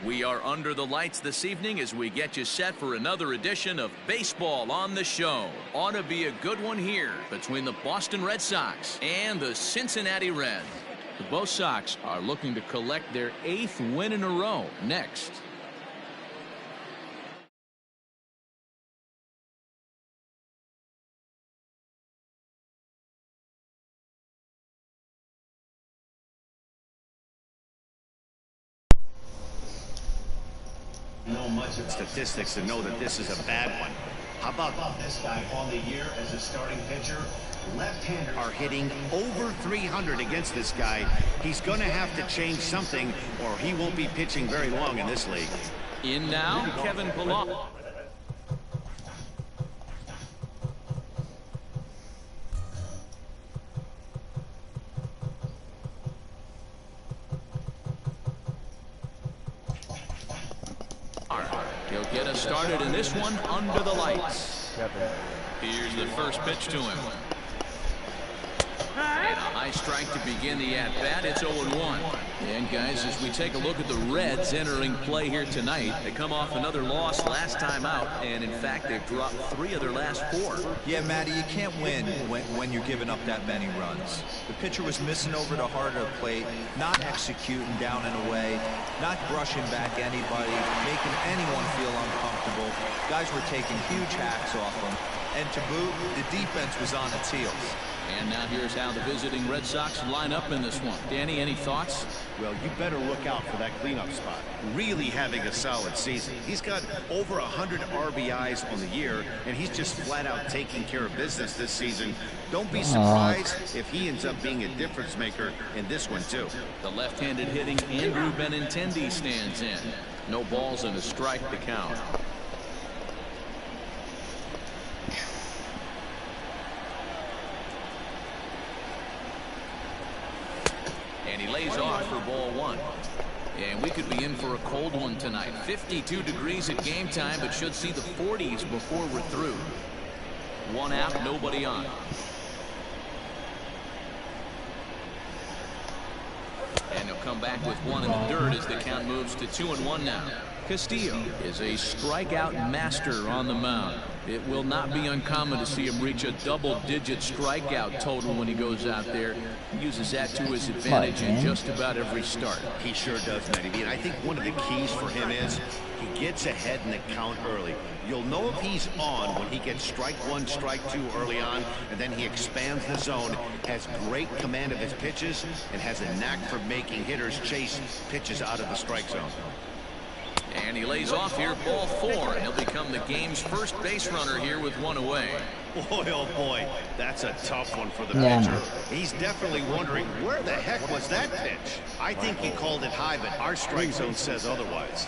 We are under the lights this evening as we get you set for another edition of Baseball on the Show. Ought to be a good one here between the Boston Red Sox and the Cincinnati Reds. Both Sox are looking to collect their 8th win in a row next. Know much of statistics to know that this is a bad one. How about this guy on the year as a starting pitcher? Left-handers are hitting over 300 against this guy. He's going to have to change something or he won't be pitching very long in this league. In now, Kevin Pillar. He'll get us started in this one under the lights. Here's the first pitch to him. And a high strike to begin the at-bat. It's 0-1. And, guys, as we take a look at the Reds entering play here tonight, they come off another loss last time out, and, in fact, they've dropped 3 of their last 4. Yeah, Matty, you can't win when you're giving up that many runs. The pitcher was missing over the heart of the plate, not executing down and away, not brushing back anybody, making anyone feel uncomfortable. Guys were taking huge hacks off them. And to boot, the defense was on its heels. And now here's how the visiting Red Sox line up in this one. Danny, any thoughts? Well, you better look out for that cleanup spot. Really having a solid season. He's got over 100 RBIs on the year, and he's just flat out taking care of business this season. Don't be surprised if he ends up being a difference maker in this one, too. The left-handed hitting Andrew Benintendi stands in. No balls and a strike to count. And he lays off for ball 1. And we could be in for a cold one tonight. 52 degrees at game time, but should see the 40s before we're through. 1 out, nobody on. And he'll come back with 1 in the dirt as the count moves to 2-1 now. Castillo is a strikeout master on the mound. It will not be uncommon to see him reach a double-digit strikeout total when he goes out there. He uses that to his advantage in just about every start. He sure does, Matty. And I think one of the keys for him is he gets ahead in the count early. You'll know if he's on when he gets strike 1, strike 2 early on, and then he expands the zone, has great command of his pitches, and has a knack for making hitters chase pitches out of the strike zone. And he lays off here, ball 4, and he'll become the game's first base runner here with 1 away. Boy, oh boy, that's a tough one for the pitcher. He's definitely wondering, where the heck was that pitch? I think he called it high, but our strike zone says otherwise.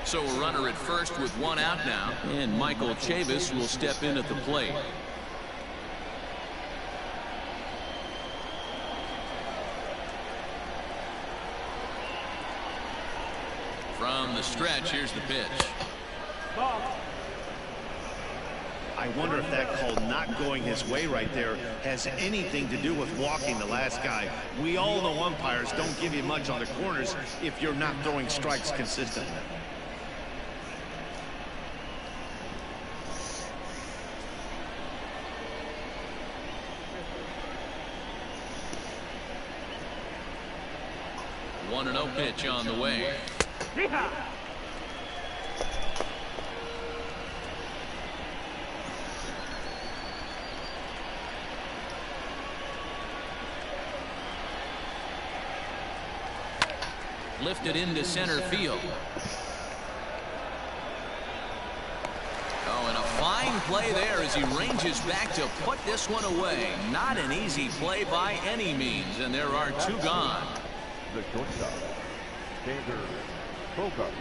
So a runner at first with 1 out now, and Michael Chavis will step in at the plate. From the stretch, here's the pitch. I wonder if that call not going his way right there has anything to do with walking the last guy. We all know umpires don't give you much on the corners if you're not throwing strikes consistently. One and 0 pitch on the way. Lifted into center field. Oh, and a fine play there as he ranges back to put this one away. Not an easy play by any means, and there are 2 gone. The shortstop, Xander Bogaerts.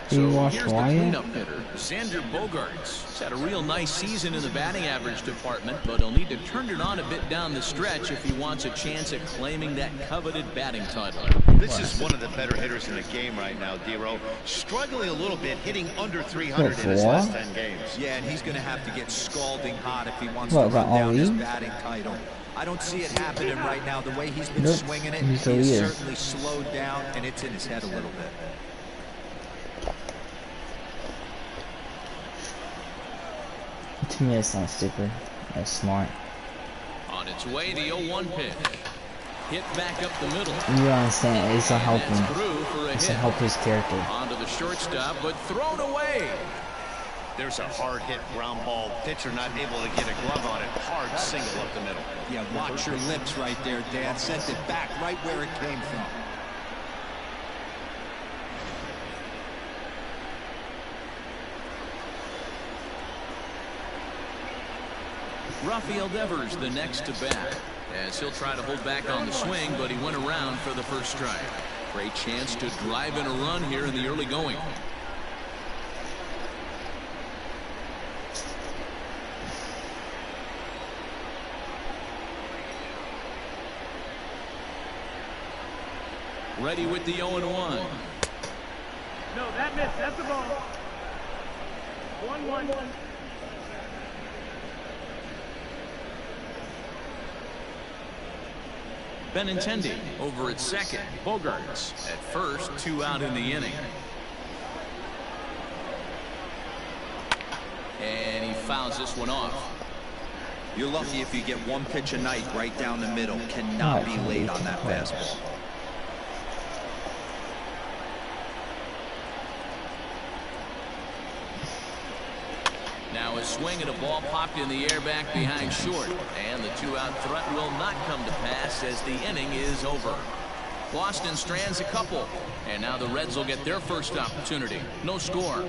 So here's the cleanup hitter, Xander Bogaerts. He's had a real nice season in the batting average department, but he'll need to turn it on a bit down the stretch if he wants a chance at claiming that coveted batting title. This is one of the better hitters in the game right now, Dero. Struggling a little bit, hitting under 300 in his last 10 games. Yeah, and he's going to have to get scalding hot if he wants to run down his batting title. I don't see it happening right now. The way he's been swinging it, he's the he's leader. certainly slowed down, and it's in his head a little bit. To me, it's not stupid. It's smart. On its way, the 0-1 pitch. Hit back up the middle. You understand? It's to help him. Through for a It's hit. to help his character. Onto the shortstop, but thrown away. There's a hard hit ground ball. Pitcher not able to get a glove on it. Hard single up the middle. Yeah, watch your lips right there, Dan. Sent it back right where it came from. Rafael Devers the next to bat, as he'll try to hold back on the swing, but he went around for the first strike. Great chance to drive in a run here in the early going. Ready with the 0-1. No, that missed. That's the ball. 1-1. Benintendi over at second. Bogarts at first, 2 out in the inning. And he fouls this one off. You're lucky if you get one pitch a night right down the middle. Cannot be late on that fastball. Now a swing and a ball popped in the air back behind short. And the 2-out threat will not come to pass as the inning is over. Boston strands a couple. And now the Reds will get their first opportunity. No score.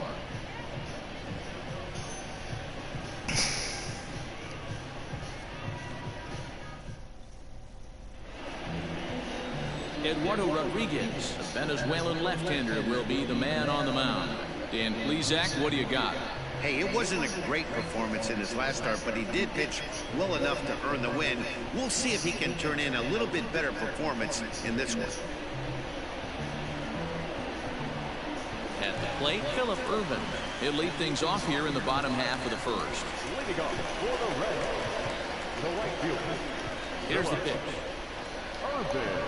Eduardo Rodriguez, the Venezuelan left-hander, will be the man on the mound. Dan Plesac, what do you got? Hey, it wasn't a great performance in his last start, but he did pitch well enough to earn the win. We'll see if he can turn in a little bit better performance in this one. At the plate, Phillip Ervin. He'll lead things off here in the bottom half of the first. Leading off for the Reds, the right fielder. Here's the pitch. Irvin.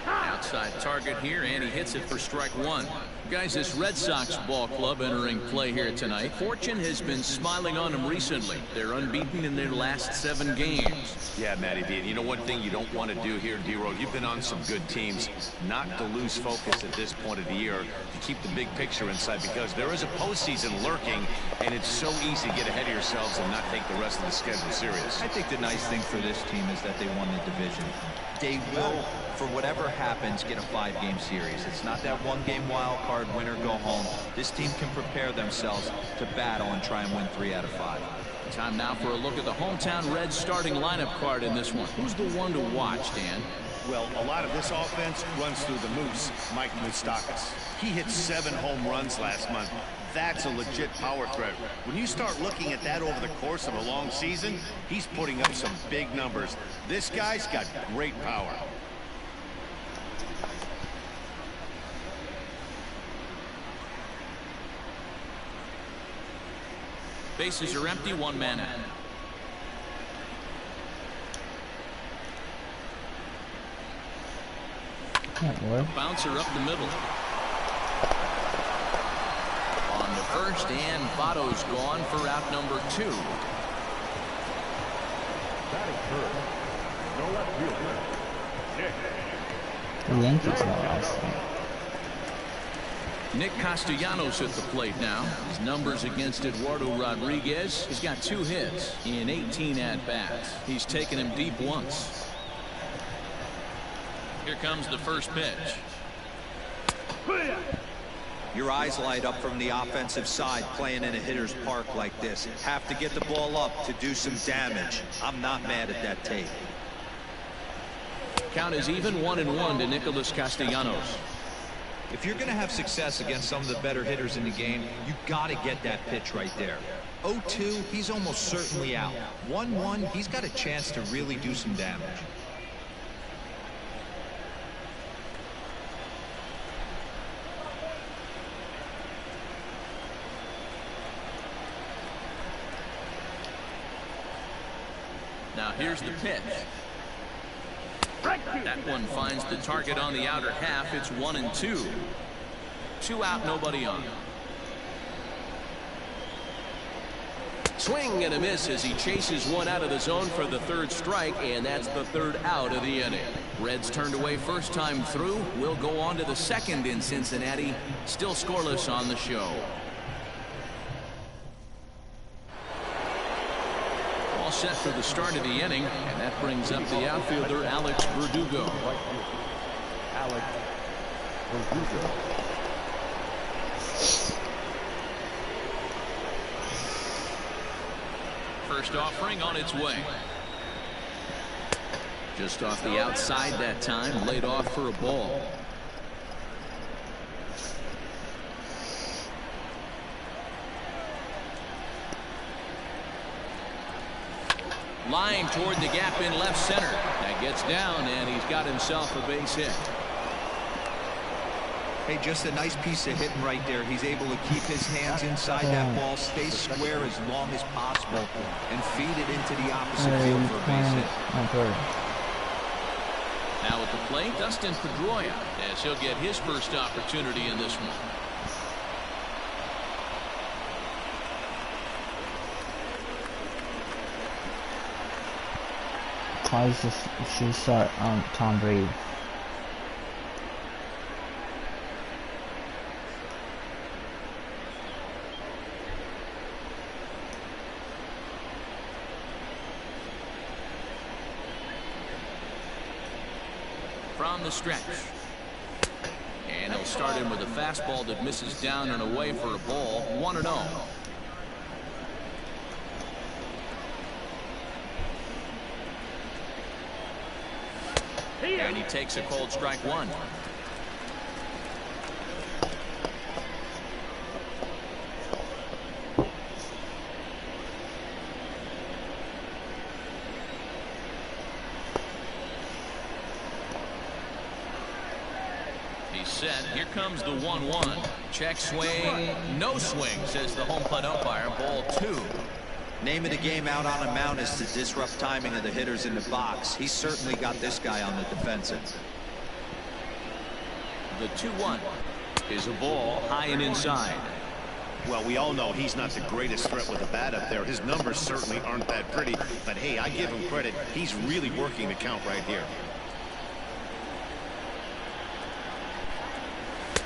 Outside target here, and he hits it for strike one. Guys, this Red Sox ball club entering play here tonight. Fortune has been smiling on them recently. They're unbeaten in their last 7 games. Yeah, Matty V. And you know one thing you don't want to do here, D-Roll? You've been on some good teams. Not to lose focus at this point of the year, to keep the big picture inside, because there is a postseason lurking, and it's so easy to get ahead of yourselves and not take the rest of the schedule serious. I think the nice thing for this team is that they won the division. They will, for whatever happens, get a 5-game series. It's not that 1-game wild card, win or go home. This team can prepare themselves to battle and try and win 3 out of 5. Time now for a look at the hometown Reds starting lineup card in this one. Who's the one to watch, Dan? Well, a lot of this offense runs through the Moose, Mike Moustakas. He hit 7 home runs last month. That's a legit power threat. When you start looking at that over the course of a long season, he's putting up some big numbers. This guy's got great power. Bases are empty, 1 man out. Bouncer up the middle. On the first, and Votto's gone for out number 2. Batting first, the left fielder, Nick. The Yankees know last time. Nick Castellanos at the plate now. His numbers against Eduardo Rodriguez. He's got 2 hits in 18 at-bats. He's taken him deep once. Here comes the first pitch. Your eyes light up from the offensive side playing in a hitter's park like this. Have to get the ball up to do some damage. I'm not mad at that tape. Count is even, 1-1 to Nicholas Castellanos. If you're going to have success against some of the better hitters in the game, you got to get that pitch right there. 0-2, he's almost certainly out. 1-1, he's got a chance to really do some damage. Now here's the pitch. That one finds the target on the outer half. It's 1-2. 2 out, nobody on. Swing and a miss as he chases one out of the zone for the 3rd strike, and that's the 3rd out of the inning. Reds turned away first time through. We'll go on to the 2nd in Cincinnati. Still scoreless on the show. All set for the start of the inning, and that brings up the outfielder Alex Verdugo. Alex Verdugo. First offering on its way. Just off the outside that time, laid off for a ball. Line toward the gap in left center. That gets down, and he's got himself a base hit. Hey, just a nice piece of hitting right there. He's able to keep his hands inside that ball, stay square as long as possible, and feed it into the opposite field for a base hit. Now at the plate, Dustin Pedroia, as he'll get his first opportunity in this one. Why is this? She start Tom Brady. From the stretch. And he'll start him with a fastball that misses down and away for a ball. 1-0. And he takes a cold strike 1. He's set. Here comes the 1-1. Check swing. No swing, says the home plate umpire. Ball 2. Name of the game out on a mound is to disrupt timing of the hitters in the box. He's certainly got this guy on the defensive. The 2-1 is a ball high and inside. Well, we all know he's not the greatest threat with the bat up there. His numbers certainly aren't that pretty. But, hey, I give him credit. He's really working the count right here.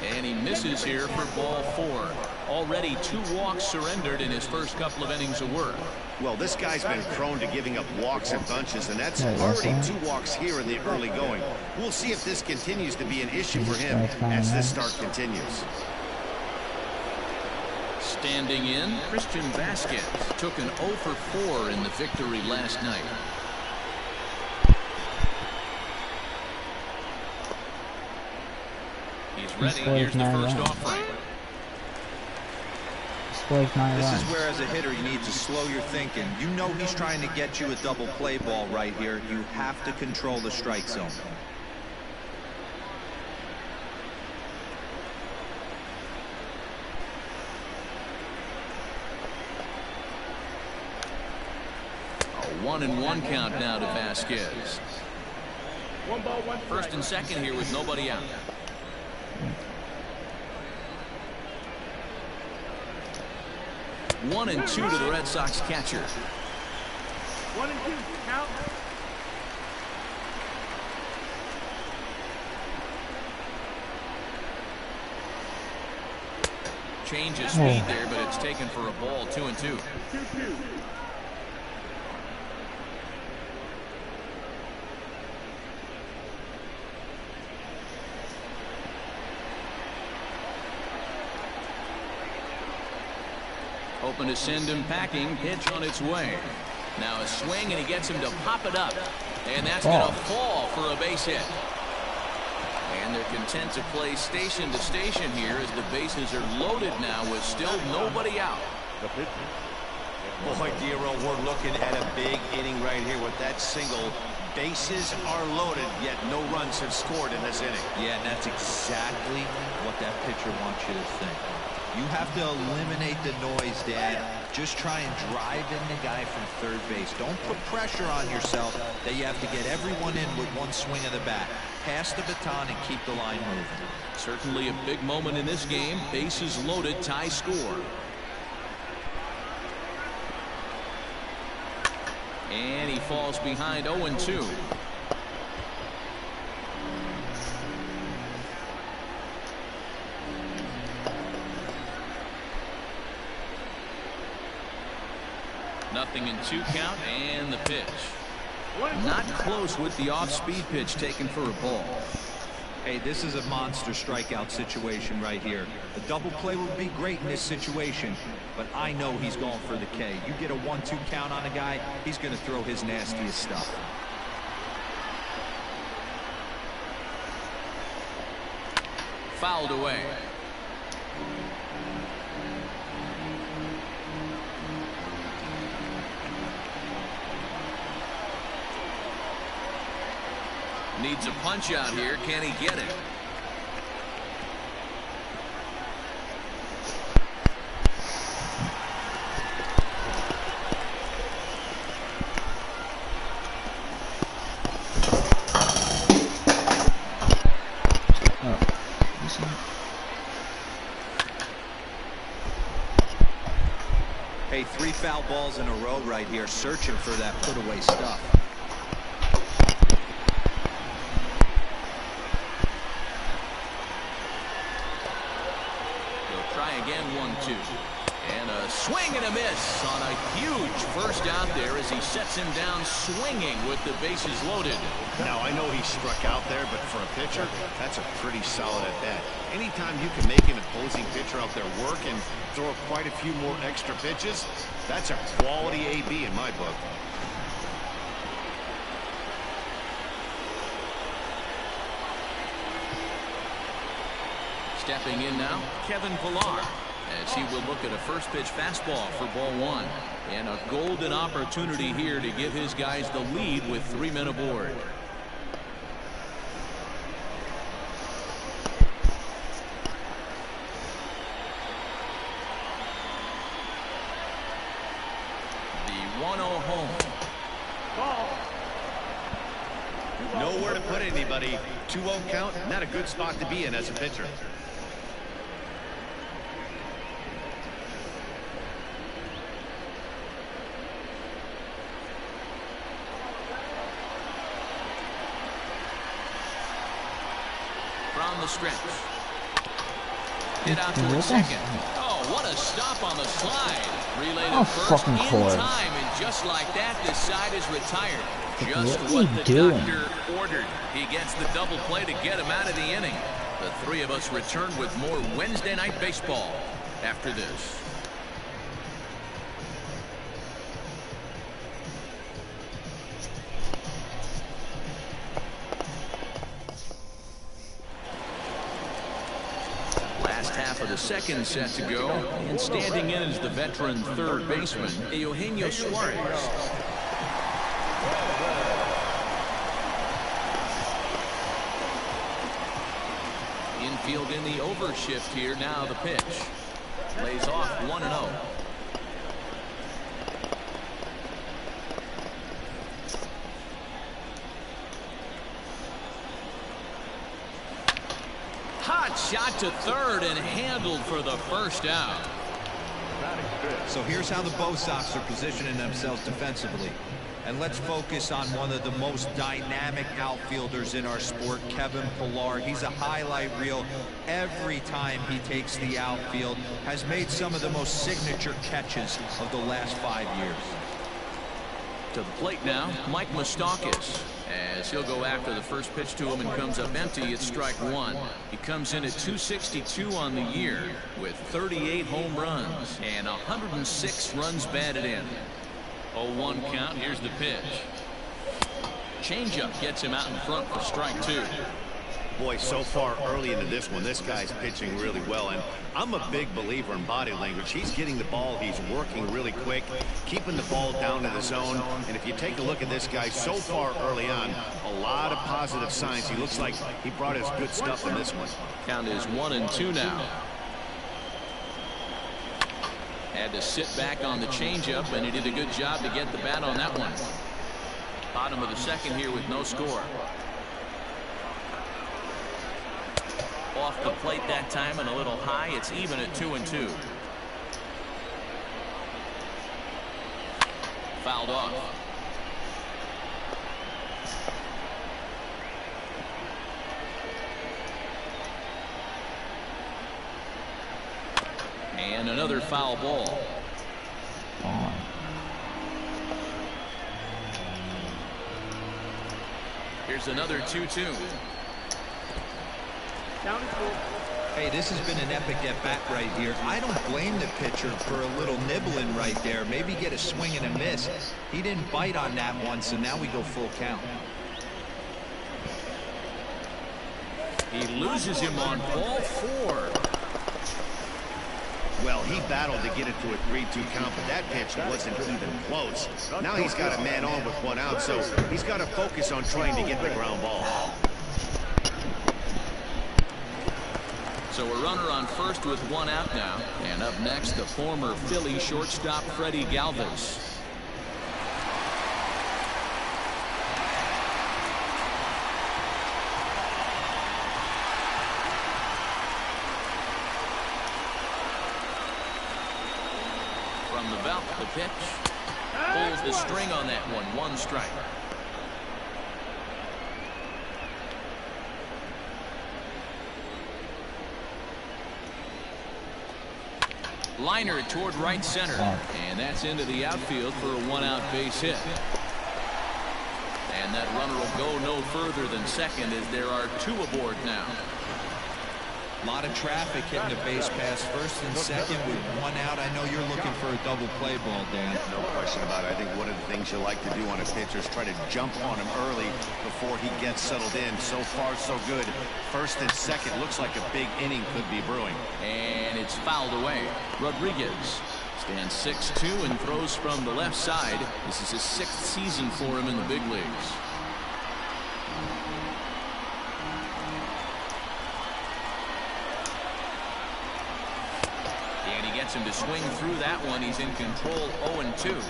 And he misses here for ball 4. Already 2 walks surrendered in his first couple of innings of work. Well, this guy's been prone to giving up walks in bunches, and that's already 2 walks here in the early going. We'll see if this continues to be an issue for him as this start continues. Standing in, Christian Vasquez took an 0 for 4 in the victory last night. He's ready. Here's the first offering. This is where, as a hitter, you need to slow your thinking. You know he's trying to get you a double play ball right here. You have to control the strike zone. A 1-1 count now to Vasquez. 1 ball, 1 strike. First and second here with nobody out. One and 2 to the Red Sox catcher. 1 and 2 count. Change of speed there, but it's taken for a ball. 2 and 2. 2-2. Hoping to send him packing. Pitch on its way. Now a swing, and he gets him to pop it up. And that's going to fall for a base hit. And they're content to play station to station here as the bases are loaded now with still nobody out. The pitcher. Boy, Dero, we're looking at a big inning right here with that single. Bases are loaded, yet no runs have scored in this inning. Yeah, and that's exactly what that pitcher wants you to think. You have to eliminate the noise, Dad. Just try and drive in the guy from third base. Don't put pressure on yourself that you have to get everyone in with one swing of the bat. Pass the baton and keep the line moving. Certainly a big moment in this game. Bases loaded, tie score. And he falls behind 0-2. Nothing in 2 count, and the pitch. Not close with the off-speed pitch taken for a ball. Hey, this is a monster strikeout situation right here. A double play would be great in this situation, but I know he's going for the K. You get a 1-2 count on a guy, he's going to throw his nastiest stuff. Fouled away. Needs a punch out here. Can he get it? Hey, 3 foul balls in a row right here, searching for that put-away stuff. Again, 1-2. And a swing and a miss on a huge first out there as he sets him down swinging with the bases loaded. Now, I know he struck out there, but for a pitcher, that's a pretty solid at bat. Anytime you can make an opposing pitcher out there work and throw quite a few more extra pitches, that's a quality AB in my book. Stepping in now, Kevin Pillar, as he will look at a first pitch fastball for ball 1. And a golden opportunity here to give his guys the lead with 3 men aboard. The 1-0 home. Nowhere to put anybody. 2-0 count, not a good spot to be in as a pitcher. From the stretch. Hit out toward second. Oh, what a stop on the slide. Relay to first in time, and just like that, this side is retired. Just what the doctor ordered. He gets the double play to get him out of the inning. The 3 of us return with more Wednesday Night Baseball after this. Last half of the second set to go, and standing in is the veteran third baseman, Eugenio Suarez. Infield in the overshift here. Now the pitch. Lays off 1-0. Hot shot to third and handled for the first out. So here's how the Bo Sox are positioning themselves defensively. And let's focus on one of the most dynamic outfielders in our sport, Kevin Pillar. He's a highlight reel every time he takes the outfield. Has made some of the most signature catches of the last 5 years. To the plate now, Mike Moustakas, as he'll go after the first pitch to him and comes up empty at strike 1. He comes in at 262 on the year with 38 home runs and 106 runs batted in. 0-1 count. Here's the pitch. Changeup gets him out in front for strike 2. Boy, so far early into this one, this guy's pitching really well, and I'm a big believer in body language. He's getting the ball, he's working really quick, keeping the ball down to the zone, and if you take a look at this guy so far early on, a lot of positive signs. He looks like he brought his good stuff in this one. Count is 1-2 now. Had to sit back on the changeup, and he did a good job to get the bat on that one. Bottom of the second here with no score. Off the plate that time and a little high. It's even at 2-2. Fouled off. And another foul ball. Here's another 2-2. Hey, this has been an epic at-bat right here. I don't blame the pitcher for a little nibbling right there. Maybe get a swing and a miss. He didn't bite on that one, so now we go full count. He loses him on ball 4. Well, he battled to get it to a 3-2 count, but that pitch wasn't even close. Now he's got a man on with 1 out, so he's got to focus on trying to get the ground ball. So a runner on first with 1 out now. And up next, the former Philly shortstop Freddie Galvis. From the belt, the pitch. Pulls the string on that one. 1 strike. Liner toward right center, and that's into the outfield for a 1-out base hit. And that runner will go no further than second as there are 2 aboard now. A lot of traffic hitting the base pass first and second with 1 out. I know you're looking for a double play ball, Dan. No question about it. I think one of the things you like to do on a pitcher is try to jump on him early before he gets settled in. So far, so good. First and second looks like a big inning could be brewing. And it's fouled away. Rodriguez stands 6'2" and throws from the left side. This is his 6th season for him in the big leagues. Gets him to swing through that one. He's in control. 0-2.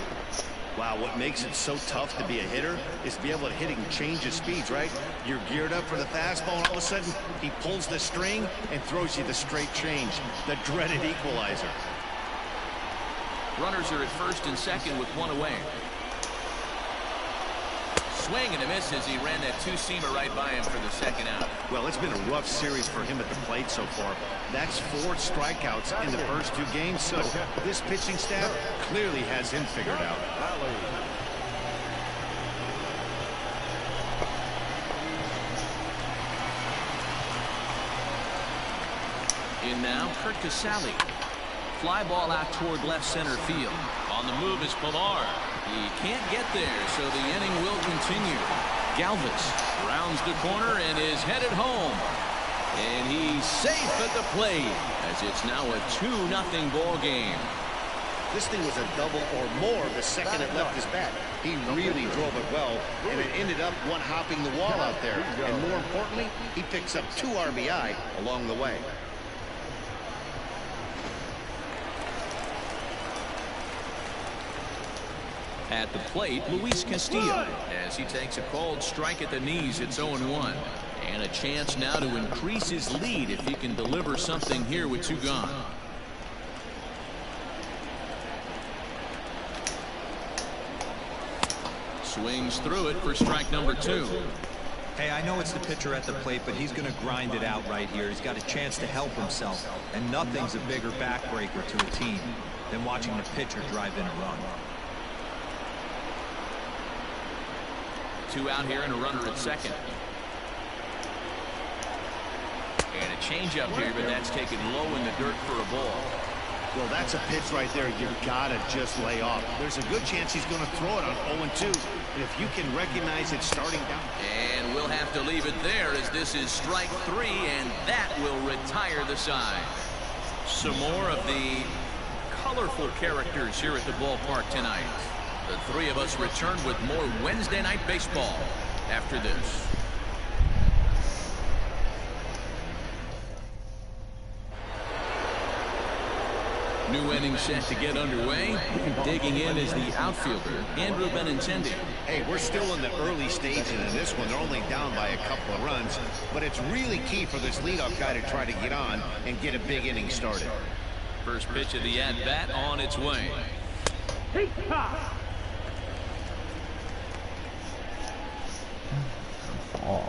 Wow, what makes it so tough to be a hitter is to be able to hit and change of speeds, right? You're geared up for the fastball, and all of a sudden he pulls the string and throws you the straight change, the dreaded equalizer. Runners are at first and second with 1 away. Swing and a miss as he ran that 2-seamer right by him for the 2nd out. Well, it's been a rough series for him at the plate so far. That's 4 strikeouts in the first 2 games, so this pitching staff clearly has him figured out. In now, Kurt Casale. Fly ball out toward left center field. On the move is Pilar. He can't get there, so the inning will continue. Galvis rounds the corner and is headed home. And he's safe at the plate as it's now a 2-0 ball game. This thing was a double or more the second it left his bat. He really drove it well, and it ended up one-hopping the wall out there. And more importantly, he picks up 2 RBI along the way. At the plate, Luis Castillo, as he takes a called strike at the knees. It's 0-1. And a chance now to increase his lead if he can deliver something here with 2 gone. Swings through it for strike number 2. Hey, I know it's the pitcher at the plate, but he's going to grind it out right here. He's got a chance to help himself. And nothing's a bigger backbreaker to a team than watching the pitcher drive in a run. 2 out here and a runner at second. And a changeup here, but that's taken low in the dirt for a ball. Well, that's a pitch right there you've got to just lay off. There's a good chance he's going to throw it on 0-2. And if you can recognize it starting down. And we'll have to leave it there as this is strike 3, and that will retire the side. Some more of the colorful characters here at the ballpark tonight. The 3 of us return with more Wednesday Night Baseball after this. New inning set to get underway. Digging in is the outfielder, Andrew Benintendi. Hey, we're still in the early stages of this one. They're only down by a couple of runs, but it's really key for this leadoff guy to try to get on and get a big inning started. First pitch of the at-bat on its way. Oh.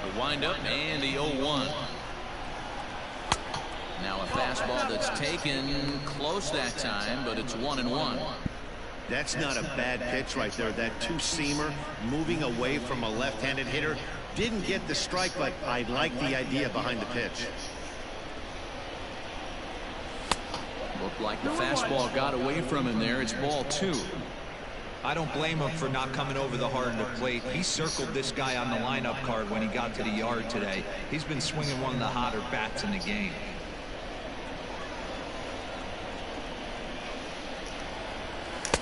The windup and the 0-1. Now a fastball that's taken close that time, but it's 1-1. That's not a bad pitch right there. That two-seamer moving away from a left-handed hitter. Didn't get the strike, but I like the idea behind the pitch. Looked like the fastball got away from him there. It's ball 2. I don't blame him for not coming over the hard of the plate. He circled this guy on the lineup card when he got to the yard today. He's been swinging one of the hotter bats in the game.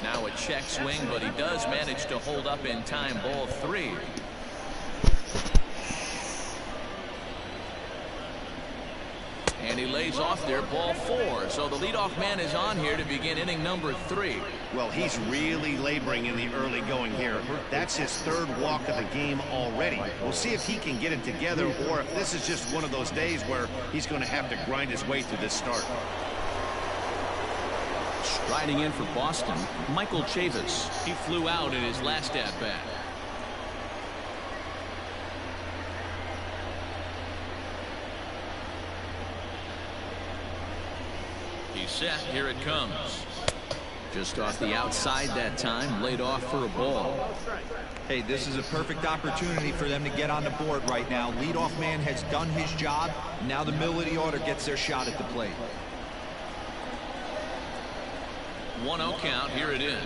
Now a check swing, but he does manage to hold up in time. Ball 3. And he lays off there, ball 4. So the leadoff man is on here to begin inning number 3. Well, he's really laboring in the early going here. That's his 3rd walk of the game already. We'll see if he can get it together or if this is just one of those days where he's going to have to grind his way through this start. Striding in for Boston, Michael Chavis. He flew out in his last at-bat. He's set. Here it comes. Just off the outside that time, laid off for a ball. Hey, this is a perfect opportunity for them to get on the board right now. Leadoff man has done his job. Now the middle of the order gets their shot at the plate. 1-0 count. Here it is.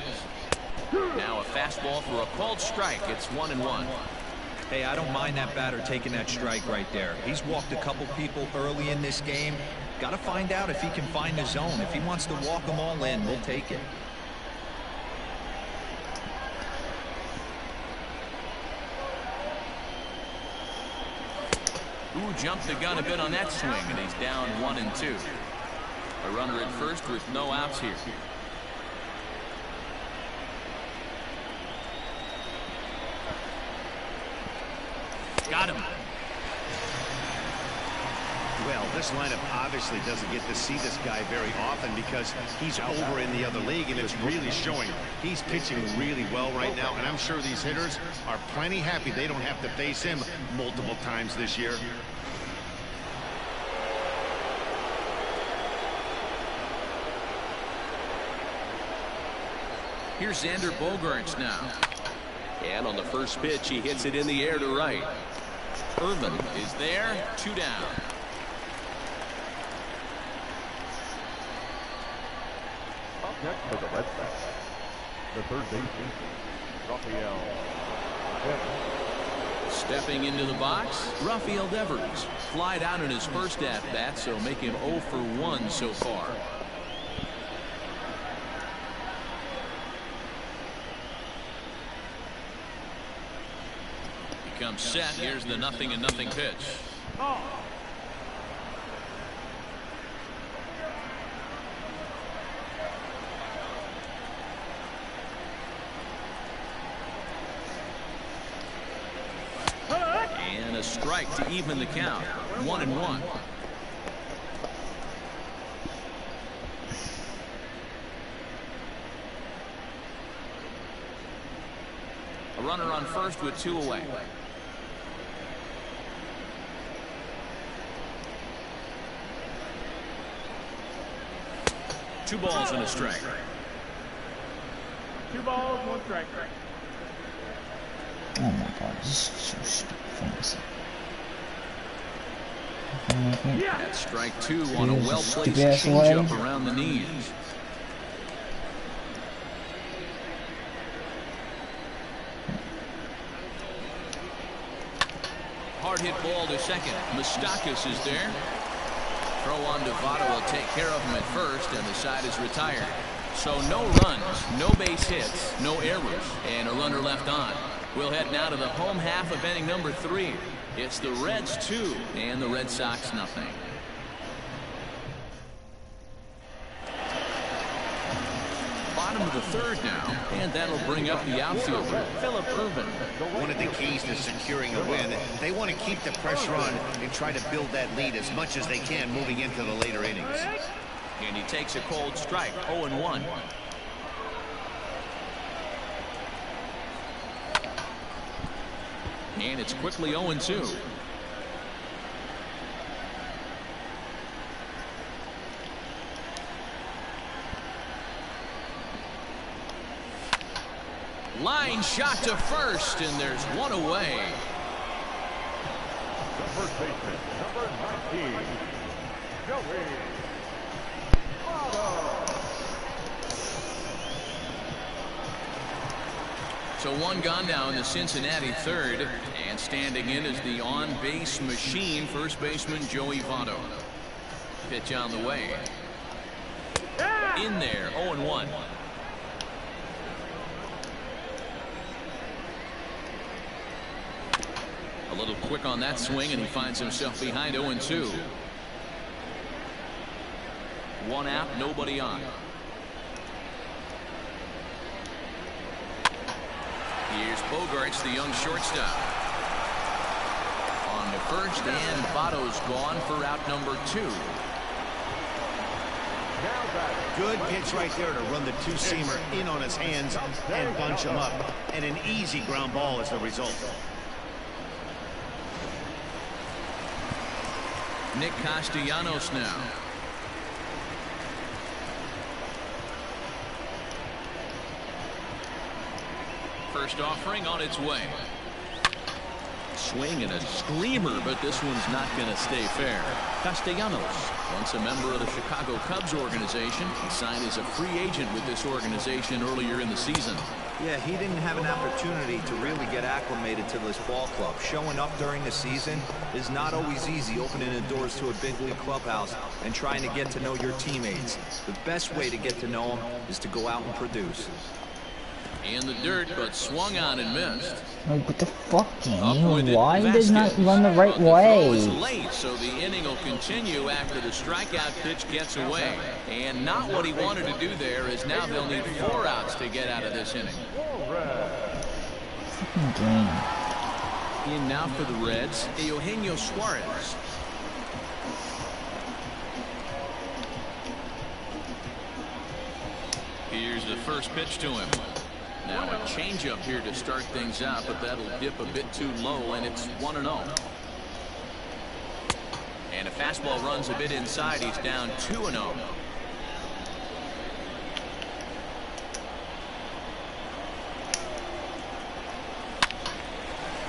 Now a fastball for a called strike. It's 1-1. Hey, I don't mind that batter taking that strike right there. He's walked a couple people early in this game. Got to find out if he can find the zone. If he wants to walk them all in, we'll take it. Ooh, jumped the gun a bit on that swing, and he's down 1-2. A runner at first with no outs here. Got him. Well, this lineup obviously doesn't get to see this guy very often because he's over in the other league, and it's really showing. He's pitching really well right now, and I'm sure these hitters are plenty happy they don't have to face him multiple times this year. Here's Xander Bogaerts now. And on the first pitch, he hits it in the air to right. Irvin is there, 2 down. Up next for the Red Sox, the third baseman, Rafael Devers. Stepping into the box, Rafael Devers. Flied out in his first at-bat, so make him 0 for 1 so far. Comes set. Here's the 0-0 pitch. And a strike to even the count. 1-1. A runner on first with 2 away. 2 balls and a strike. 2 balls, 1 strike. Oh my god, this is so stupid. That's strike 2 on a Jeez, well-placed stupid-ass changeup leg. around the knees. Hard hit ball to second. Moustakas is there. Throw on to Votto will take care of him at first, and the side is retired. So no runs, no base hits, no errors, and a runner left on. We'll head now to the home half of inning number 3. It's the Reds 2 and the Red Sox nothing. Bottom of the 3rd now, and that'll bring up the outfielder, Phillip Ervin. One of the keys to securing a win, they want to keep the pressure on and try to build that lead as much as they can moving into the later innings. And he takes a cold strike, 0-1. And it's quickly 0-2. Line shot to first, and there's one away. The first baseman, number 19, Joey Votto. So one gone now in the Cincinnati 3rd, and standing in is the on-base machine, first baseman Joey Votto. Pitch on the way. In there, 0-1. A little quick on that swing, and he finds himself behind 0-2. One out, nobody on. Here's Bogarts, the young shortstop. On the first, and Votto's gone for out number 2. Good pitch right there to run the two-seamer in on his hands and bunch him up. And an easy ground ball as the result. Nick Castellanos now. First offering on its way. Swing and a screamer, but this one's not going to stay fair. Castellanos, once a member of the Chicago Cubs organization, he signed as a free agent with this organization earlier in the season. Yeah, he didn't have an opportunity to really get acclimated to this ball club. Showing up during the season is not always easy, opening the doors to a big league clubhouse and trying to get to know your teammates. The best way to get to know them is to go out and produce. In the dirt, but swung on and missed. Like, what the fuck, game? Why did not run the right way? The throw is late, so the inning will continue after the strikeout pitch gets away. And not what he wanted to do there, as now they'll need 4 outs to get out of this inning. Fucking game. In now for the Reds, Eugenio Suarez. Here's the first pitch to him. Now a changeup here to start things out, but that'll dip a bit too low, and it's 1-0. And a fastball runs a bit inside. He's down 2-0.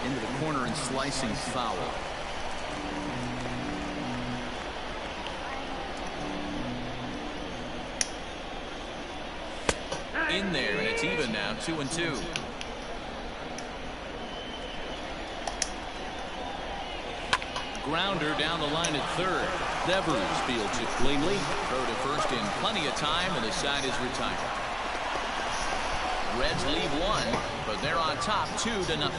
Into the corner and slicing foul. In there, and it's even now, 2-2. Grounder down the line at 3rd. Devers fields it cleanly. Throw to first in plenty of time, and the side is retired. Reds leave 1, but they're on top 2-0.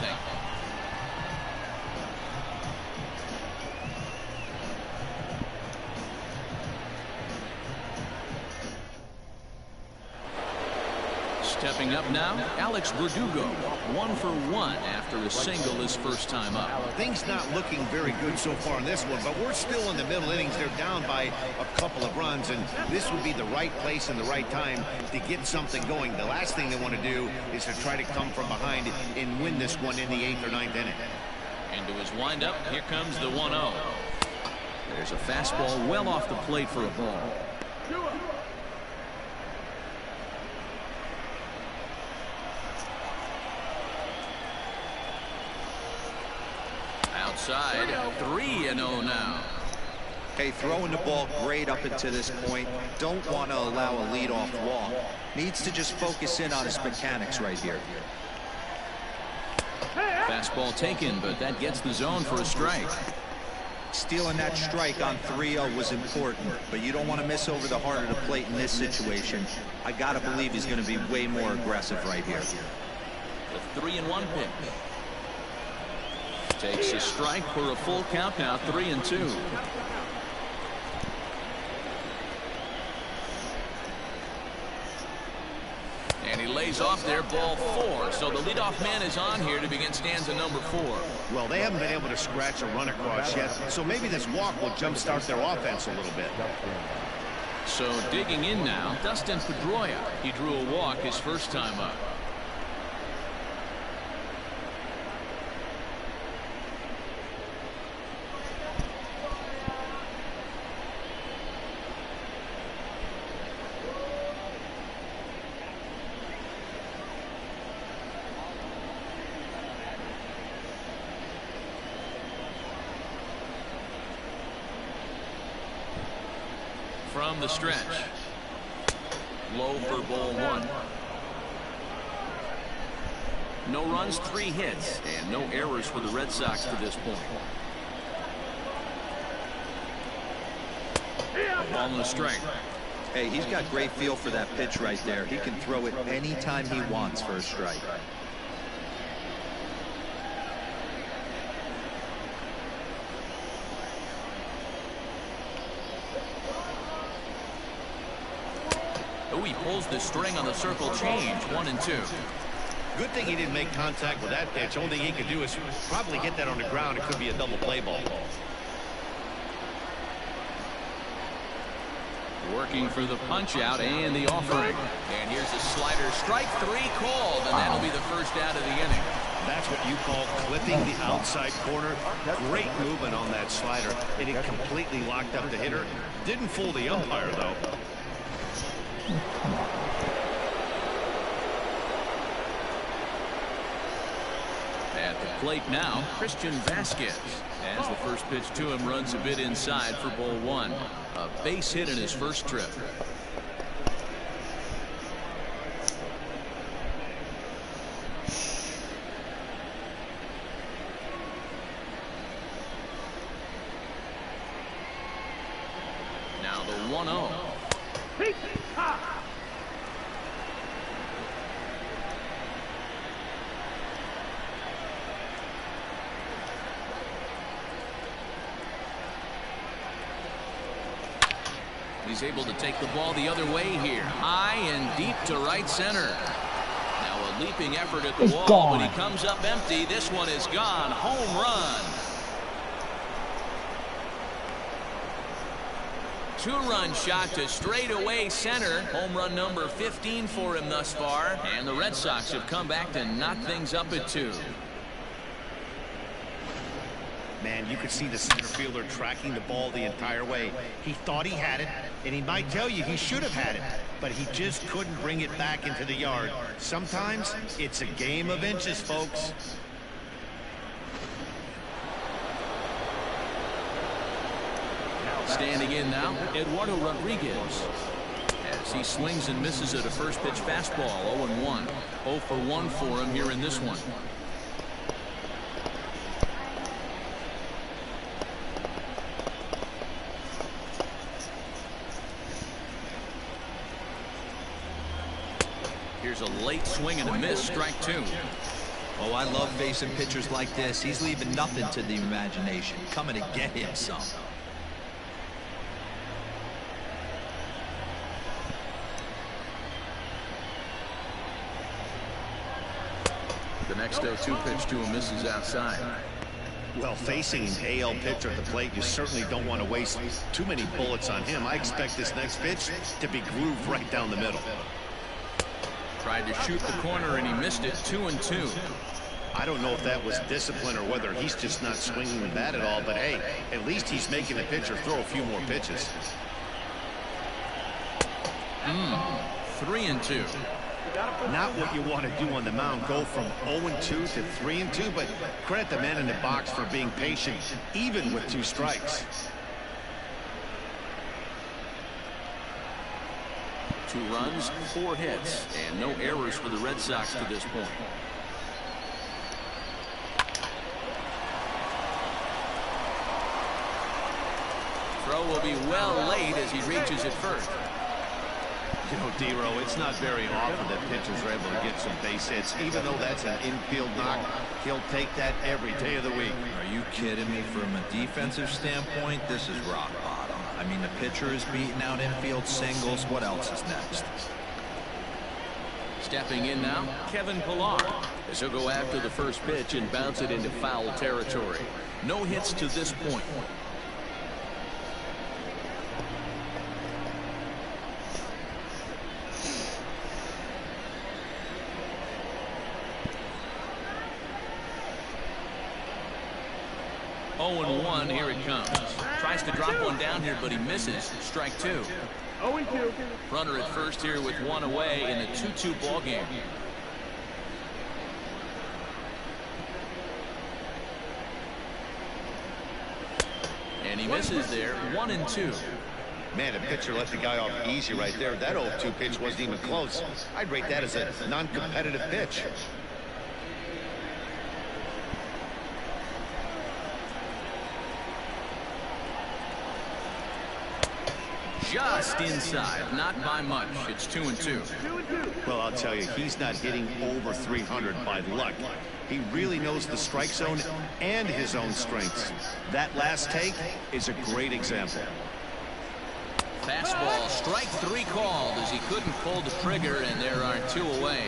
Stepping up now, Alex Verdugo, 1 for 1 after a single his first time up. Things not looking very good so far in this one, but we're still in the middle innings. They're down by a couple of runs, and this would be the right place and the right time to get something going. The last thing they want to do is to try to come from behind and win this one in the 8th or 9th inning. Into his windup, here comes the 1-0. There's a fastball well off the plate for a ball. Outside, 3-0 now. Okay, throwing the ball great up until this point. Don't want to allow a leadoff walk. Needs to just focus in on his mechanics right here. Fastball taken, but that gets the zone for a strike. Stealing that strike on 3-0 was important, but you don't want to miss over the heart of the plate in this situation. I got to believe he's going to be way more aggressive right here. The 3-1 pitch. Takes a strike for a full count now, 3-2. And he lays off there, ball 4. So the leadoff man is on here to begin stanza number 4. Well, they haven't been able to scratch a run across yet, so maybe this walk will jumpstart their offense a little bit. So digging in now, Dustin Pedroia. He drew a walk his first time up. From the stretch. Low for ball 1. No runs, 3 hits, and no errors for the Red Sox to this point. Ball on the strike. Hey, he's got great feel for that pitch right there. He can throw it anytime he wants for a strike. Oh, he pulls the string on the circle change. 1-2. Good thing he didn't make contact with that pitch. Only thing he could do is probably get that on the ground. It could be a double play ball. Working for the punch out and the offering. And here's a slider. Strike 3 called, and that'll be the first out of the inning. That's what you call clipping the outside corner. Great movement on that slider. And it completely locked up the hitter. Didn't fool the umpire, though. At the plate now, Christian Vasquez. As the first pitch to him runs a bit inside for ball 1. A base hit in his first trip. Now the 1-0. He's able to take the ball the other way here. High and deep to right center. Now a leaping effort at the wall, gone. but he comes up empty. This one is gone. Home run. 2-run shot to straightaway center. Home run number 15 for him thus far. And the Red Sox have come back to knock things up at 2. Man, you could see the center fielder tracking the ball the entire way. He thought he had it, and he might tell you he should have had it, but he just couldn't bring it back into the yard. Sometimes it's a game of inches, folks. Standing in now, Eduardo Rodriguez. As he slings and misses at a first pitch fastball. 0-1. 0 for 1 for him here in this one. Here's a late swing and a miss. Strike 2. Oh, I love facing pitchers like this. He's leaving nothing to the imagination. Coming to get him some. The next 0-2 pitch to him misses outside. Well, facing an AL pitcher at the plate, you certainly don't want to waste too many bullets on him. I expect this next pitch to be grooved right down the middle. Tried to shoot the corner and he missed it. 2-2. I don't know if that was discipline or whether he's just not swinging the bat at all, but hey, at least he's making the pitcher throw a few more pitches. 3-2. Not what you want to do on the mound, go from 0-2 to 3-2, but credit the man in the box for being patient, even with 2 strikes. 2 runs, 4 hits, and no errors for the Red Sox to this point. Throw will be well late as he reaches it first. You know, D-Row, it's not very often that pitchers are able to get some base hits. Even though that's an infield knock, he'll take that every day of the week. Are you kidding me? From a defensive standpoint, this is rock bottom. I mean, the pitcher is beating out infield singles. What else is next? Stepping in now, Kevin Pillar, as he'll go after the first pitch and bounce it into foul territory. No hits to this point. Oh and 1, here it comes. Tries to drop one down here, but he misses. Strike 2. 0-2. Runner at first here with one away in the 2-2 ball game. And he misses there. 1 and 2. Man, the pitcher let the guy off easy right there. That 0-2 pitch wasn't even close. I'd rate that as a non-competitive pitch. Just inside, not by much. It's 2 and 2. Well, I'll tell you, he's not hitting over 300 by luck. He really knows the strike zone and his own strengths. That last take is a great example. Fastball, strike 3 called as he couldn't pull the trigger, and there are 2 away.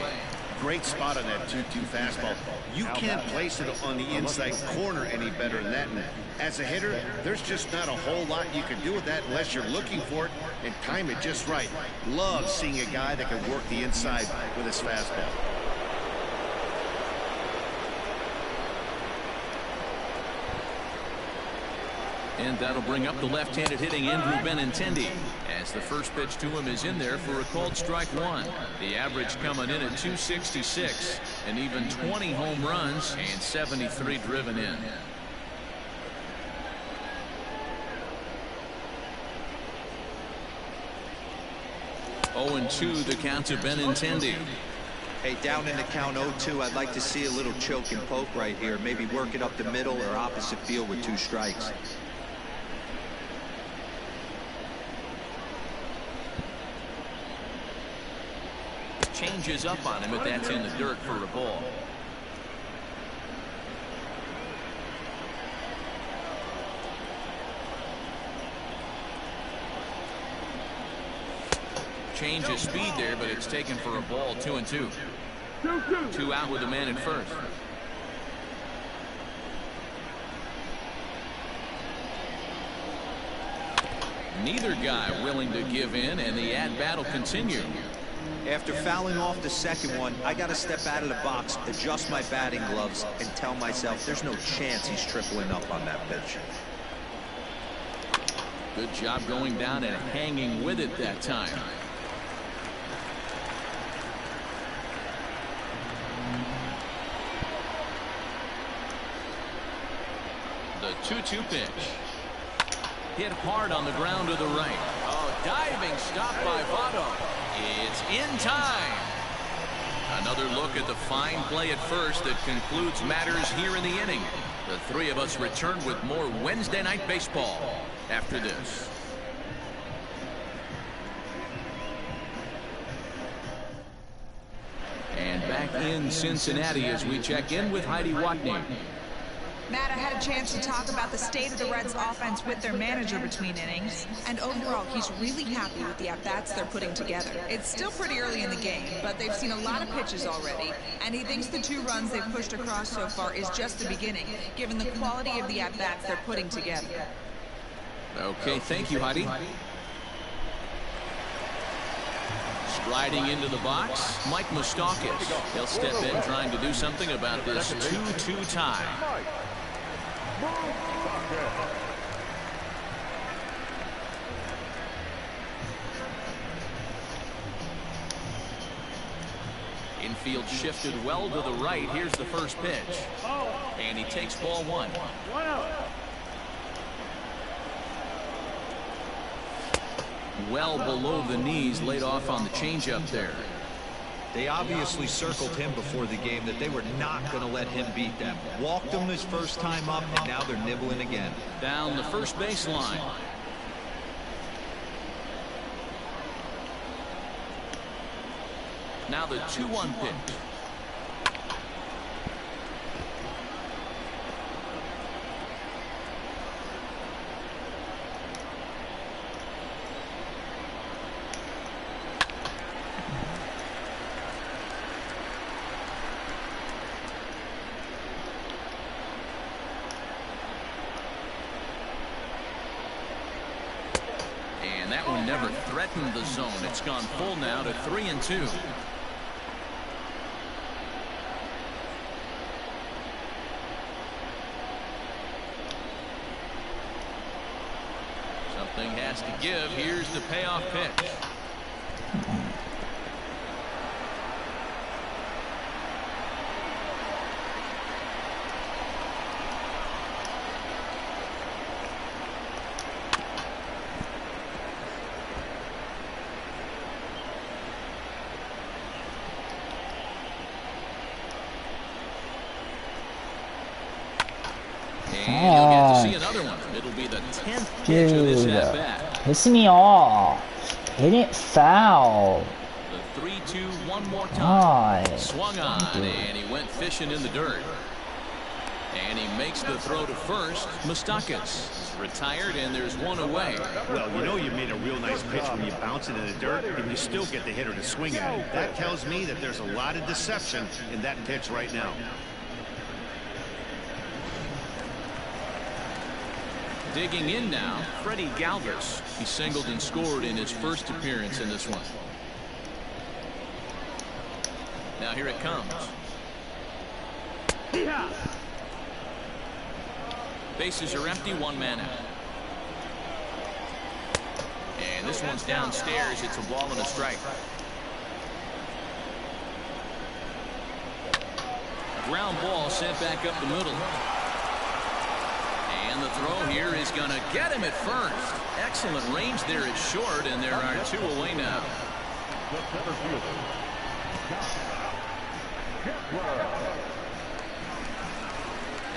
Great spot on that 2-2 fastball. You can't place it on the inside corner any better than that. And as a hitter, there's just not a whole lot you can do with that unless you're looking for it and time it just right. Love seeing a guy that can work the inside with his fastball. And that'll bring up the left-handed hitting Andrew Benintendi, as the first pitch to him is in there for a called strike 1. The average coming in at 266, and even 20 home runs and 73 driven in. Oh and 2 the count to Benintendi. Hey, down in the count 0-2, I'd like to see a little choke and poke right here. Maybe work it up the middle or opposite field with 2 strikes. Changes up on him, but that's in the dirt for a ball. Change of speed there, but it's taken for a ball. 2 and 2. 2 out with the man at first. Neither guy willing to give in, and the at-bat will continue. After fouling off the second one, I got to step out of the box, adjust my batting gloves, and tell myself there's no chance he's tripling up on that pitch. Good job going down and hanging with it that time. The 2-2 pitch. Hit hard on the ground to the right. Oh, diving stop by Votto. It's in time. Another look at the fine play at first that concludes matters here in the inning. The three of us return with more Wednesday Night Baseball after this. And back in Cincinnati as we check in with Heidi Watney. Matt, I had a chance to talk about the state of the Reds offense with their manager between innings, and overall he's really happy with the at-bats they're putting together. It's still pretty early in the game, but they've seen a lot of pitches already, and he thinks the 2 runs they've pushed across so far is just the beginning, given the quality of the at-bats they're putting together. Okay, thank you, Heidi. Striding into the box, Mike Moustakas. He'll step in trying to do something about this 2-2 tie. Infield shifted well to the right. Here's the first pitch. And he takes ball 1. Well below the knees, laid off on the changeup there. They obviously circled him before the game that they were not going to let him beat them. Walked him his first time up, and now they're nibbling again. Down the first baseline. Now the 2-1 pitch. And that one never threatened the zone. It's gone full now to 3-2. Something has to give. Here's the payoff pitch. And you'll get to see another one. It'll be the 10th pitch of this at-bat. Pissing me off. Hit it foul. The 3-2 one more time. God. Swung on, and he went fishing in the dirt. And he makes the throw to first. Mustakis is retired, and there's one away. Well, you know you made a real nice pitch when you bounce it in the dirt, and you still get the hitter to swing at it. That tells me that there's a lot of deception in that pitch right now. Digging in now, Freddie Galvis. He singled and scored in his first appearance in this one. Now here it comes. Yeah. Bases are empty, one man out. And this one's downstairs. It's a ball and a strike. Ground ball sent back up the middle. And the throw here is going to get him at first. Excellent range there at short, and there are two away now.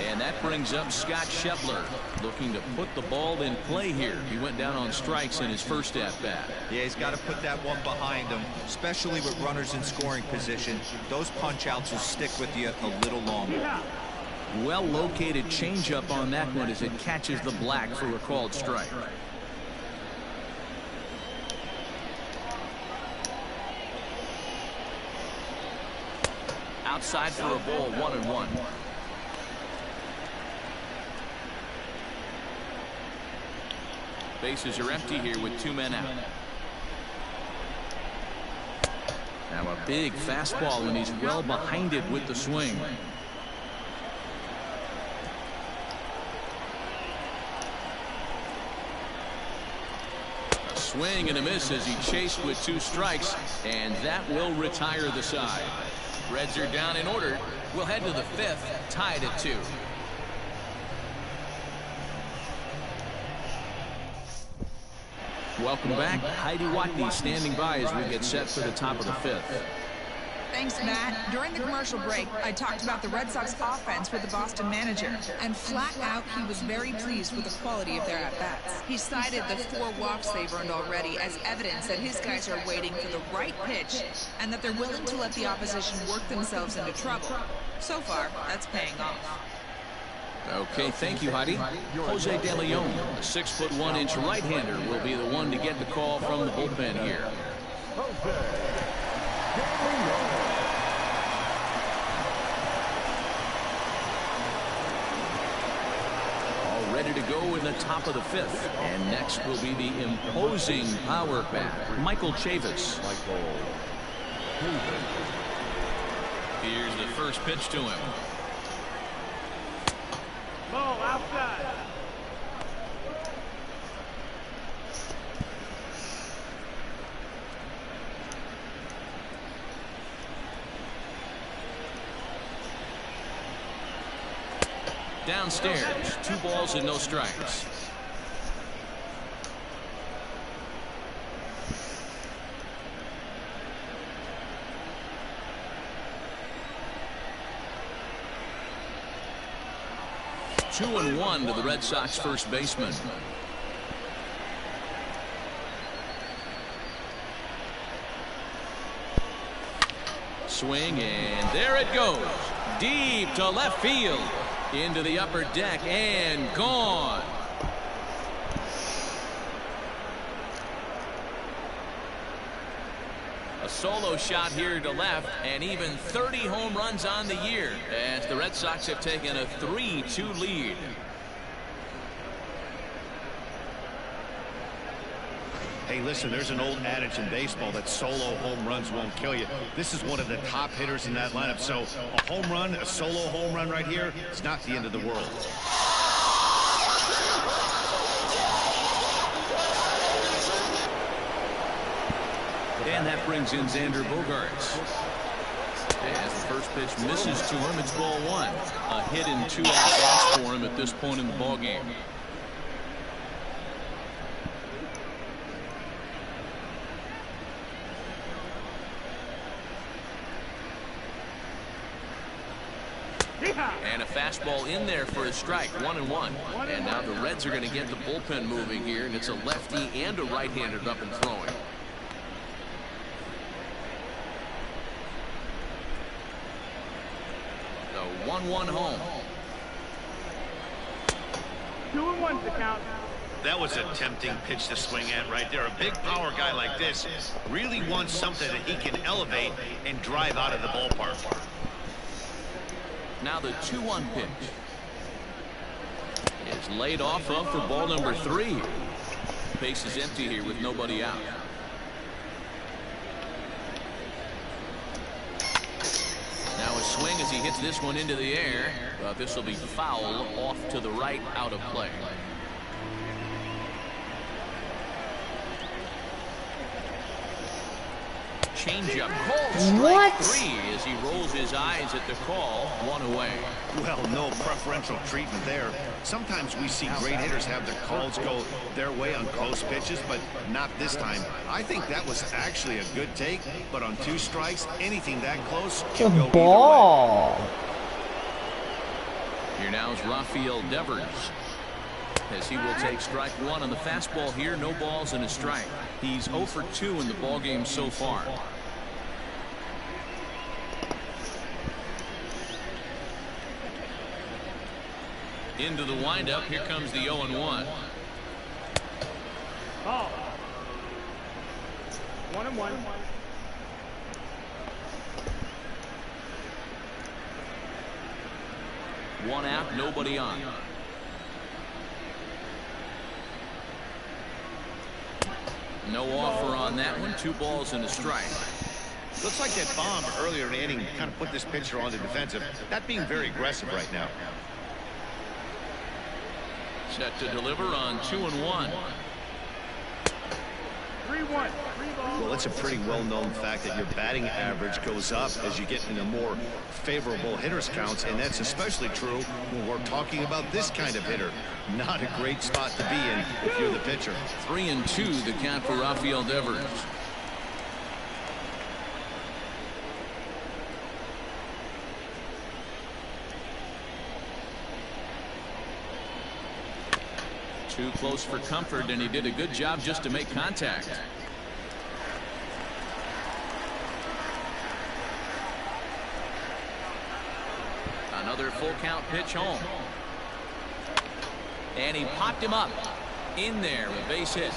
And that brings up Scott Schebler, looking to put the ball in play here. He went down on strikes in his first at-bat. Yeah, he's got to put that one behind him, especially with runners in scoring position. Those punch-outs will stick with you a little longer. Well-located changeup on that one as it catches the black for a called strike. Outside for a ball, 1-1. Bases are empty here with two men out. Now a big fastball, and he's well behind it with the swing. A swing and a miss as he chased with two strikes, and that will retire the side. Reds are down in order. We'll head to the fifth, tied at 2. Welcome back. Heidi Watney standing by as we get set for the top of the fifth. Thanks, Matt. During the commercial break, I talked about the Red Sox offense with the Boston manager, and flat out, he was very pleased with the quality of their at-bats. He cited the 4 walks they've earned already as evidence that his guys are waiting for the right pitch and that they're willing to let the opposition work themselves into trouble. So far, that's paying off. Okay, thank you, Heidi. Jose De Leon, a 6'1" right-hander, will be the one to get the call from the bullpen here. All ready to go in the top of the fifth. And next will be the imposing power bat, Michael Chavis. Here's the first pitch to him. Ball outside. Downstairs, 2 balls and no strikes. Two and 1 to the Red Sox first baseman. Swing, and there it goes. Deep to left field. Into the upper deck and gone. A solo shot here to left, and even 30 home runs on the year as the Red Sox have taken a 3-2 lead. Hey, listen, there's an old adage in baseball that solo home runs won't kill you. This is one of the top hitters in that lineup. So a home run, a solo home run right here, it's not the end of the world. And that brings in Xander Bogaerts. As the first pitch misses to him, it's ball one. A hit in 2 at-bats for him at this point in the ball game. And a fastball in there for a strike, 1-1. And now the Reds are going to get the bullpen moving here, and it's a lefty and a right-handed up and throwing. The 1-1 home. 2-1's the count. That was a tempting pitch to swing at right there. A big power guy like this really wants something that he can elevate and drive out of the ballpark. Now the 2-1 pitch is laid off of for ball number 3. Base is empty here with nobody out. Now a swing as he hits this one into the air. This will be foul off to the right, out of play. Changeup called strike 3 as he rolls his eyes at the call. 1 away. Well, no preferential treatment there. Sometimes we see great hitters have their calls go their way on close pitches, but not this time. I think that was actually a good take, but on 2 strikes, anything that close can go either way. Here now is Rafael Devers, as he will take strike 1 on the fastball here. No balls and a strike. He's 0 for 2 in the ball game so far. Into the windup. Here comes the 0-1. Ball. 1-1. One out, nobody on. No offer on that one. 2 balls and a strike. Looks like that bomb earlier in the inning kind of put this pitcher on the defensive. Not being very aggressive right now. Set to deliver on 2-1. 3-1. Well, it's a pretty well-known fact that your batting average goes up as you get into more favorable hitters counts, and that's especially true when we're talking about this kind of hitter. Not a great spot to be in if you're the pitcher. 3-2 the count for Rafael Devers. Too close for comfort, and he did a good job just to make contact. Another full count pitch home. And he popped him up. In there, a base hit.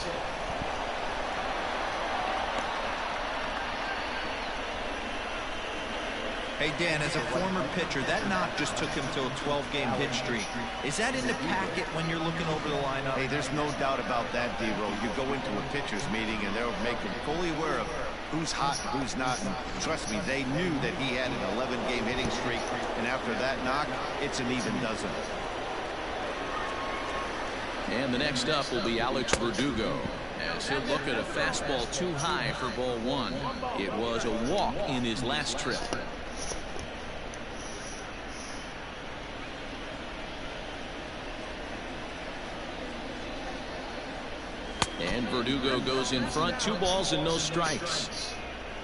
Hey, Dan, as a former pitcher, that knock just took him to a 12-game hit streak. Is that in the packet when you're looking over the lineup? Hey, there's no doubt about that, D-Roll. You go into a pitcher's meeting, and they'll make them fully aware of who's hot and who's not. And trust me, they knew that he had an 11-game hitting streak, and after that knock, it's an even dozen. And the next up will be Alex Verdugo, as he'll look at a fastball too high for ball 1. It was a walk in his last trip. And Verdugo goes in front. 2 balls and no strikes.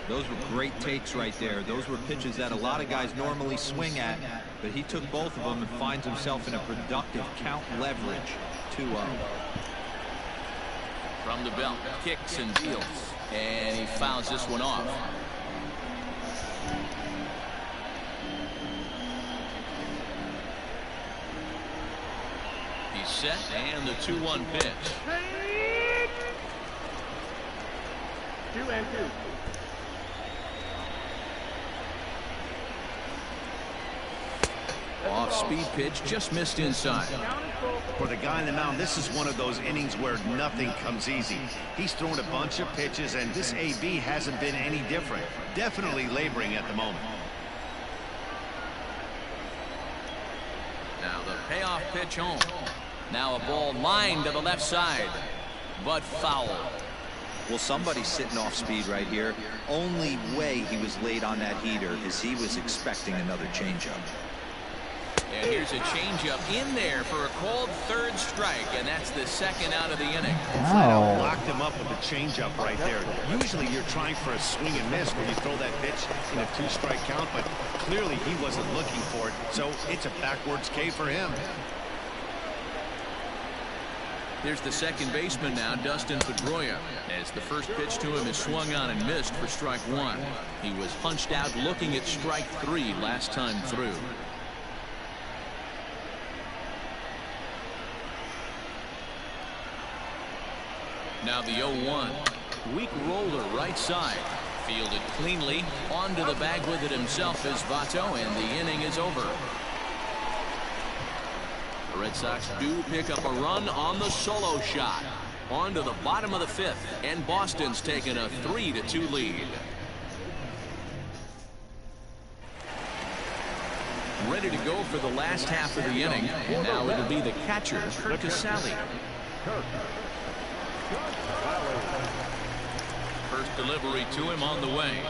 Those were great takes right there. Those were pitches that a lot of guys normally swing at, but he took both of them and finds himself in a productive count leverage. 2-0. From the belt, kicks and deals, and he fouls this one off. He's set, and the 2-1 pitch. 2-2. Off-speed pitch, just missed inside. For the guy on the mound, this is one of those innings where nothing comes easy. He's thrown a bunch of pitches, and this AB hasn't been any different. Definitely laboring at the moment. Now the payoff pitch home. Now a ball lined to the left side, but foul. Well, somebody's sitting off speed right here. Only way he was late on that heater is he was expecting another changeup. And here's a changeup in there for a called third strike, and that's the second out of the inning. Oh. Locked him up with a changeup right there. Usually you're trying for a swing and miss when you throw that pitch in a 2-strike count, but clearly he wasn't looking for it, so it's a backwards K for him. There's the second baseman now, Dustin Pedroia, as the first pitch to him is swung on and missed for strike 1. He was punched out looking at strike 3 last time through. Now the 0-1. Weak roller right side. Fielded cleanly. Onto the bag with it himself is Votto, and the inning is over. The Red Sox do pick up a run on the solo shot. On to the bottom of the 5th, and Boston's taken a 3-2 lead. Ready to go for the last half of the inning, and now it'll be the catcher, Kurt Casale. First delivery to him on the way.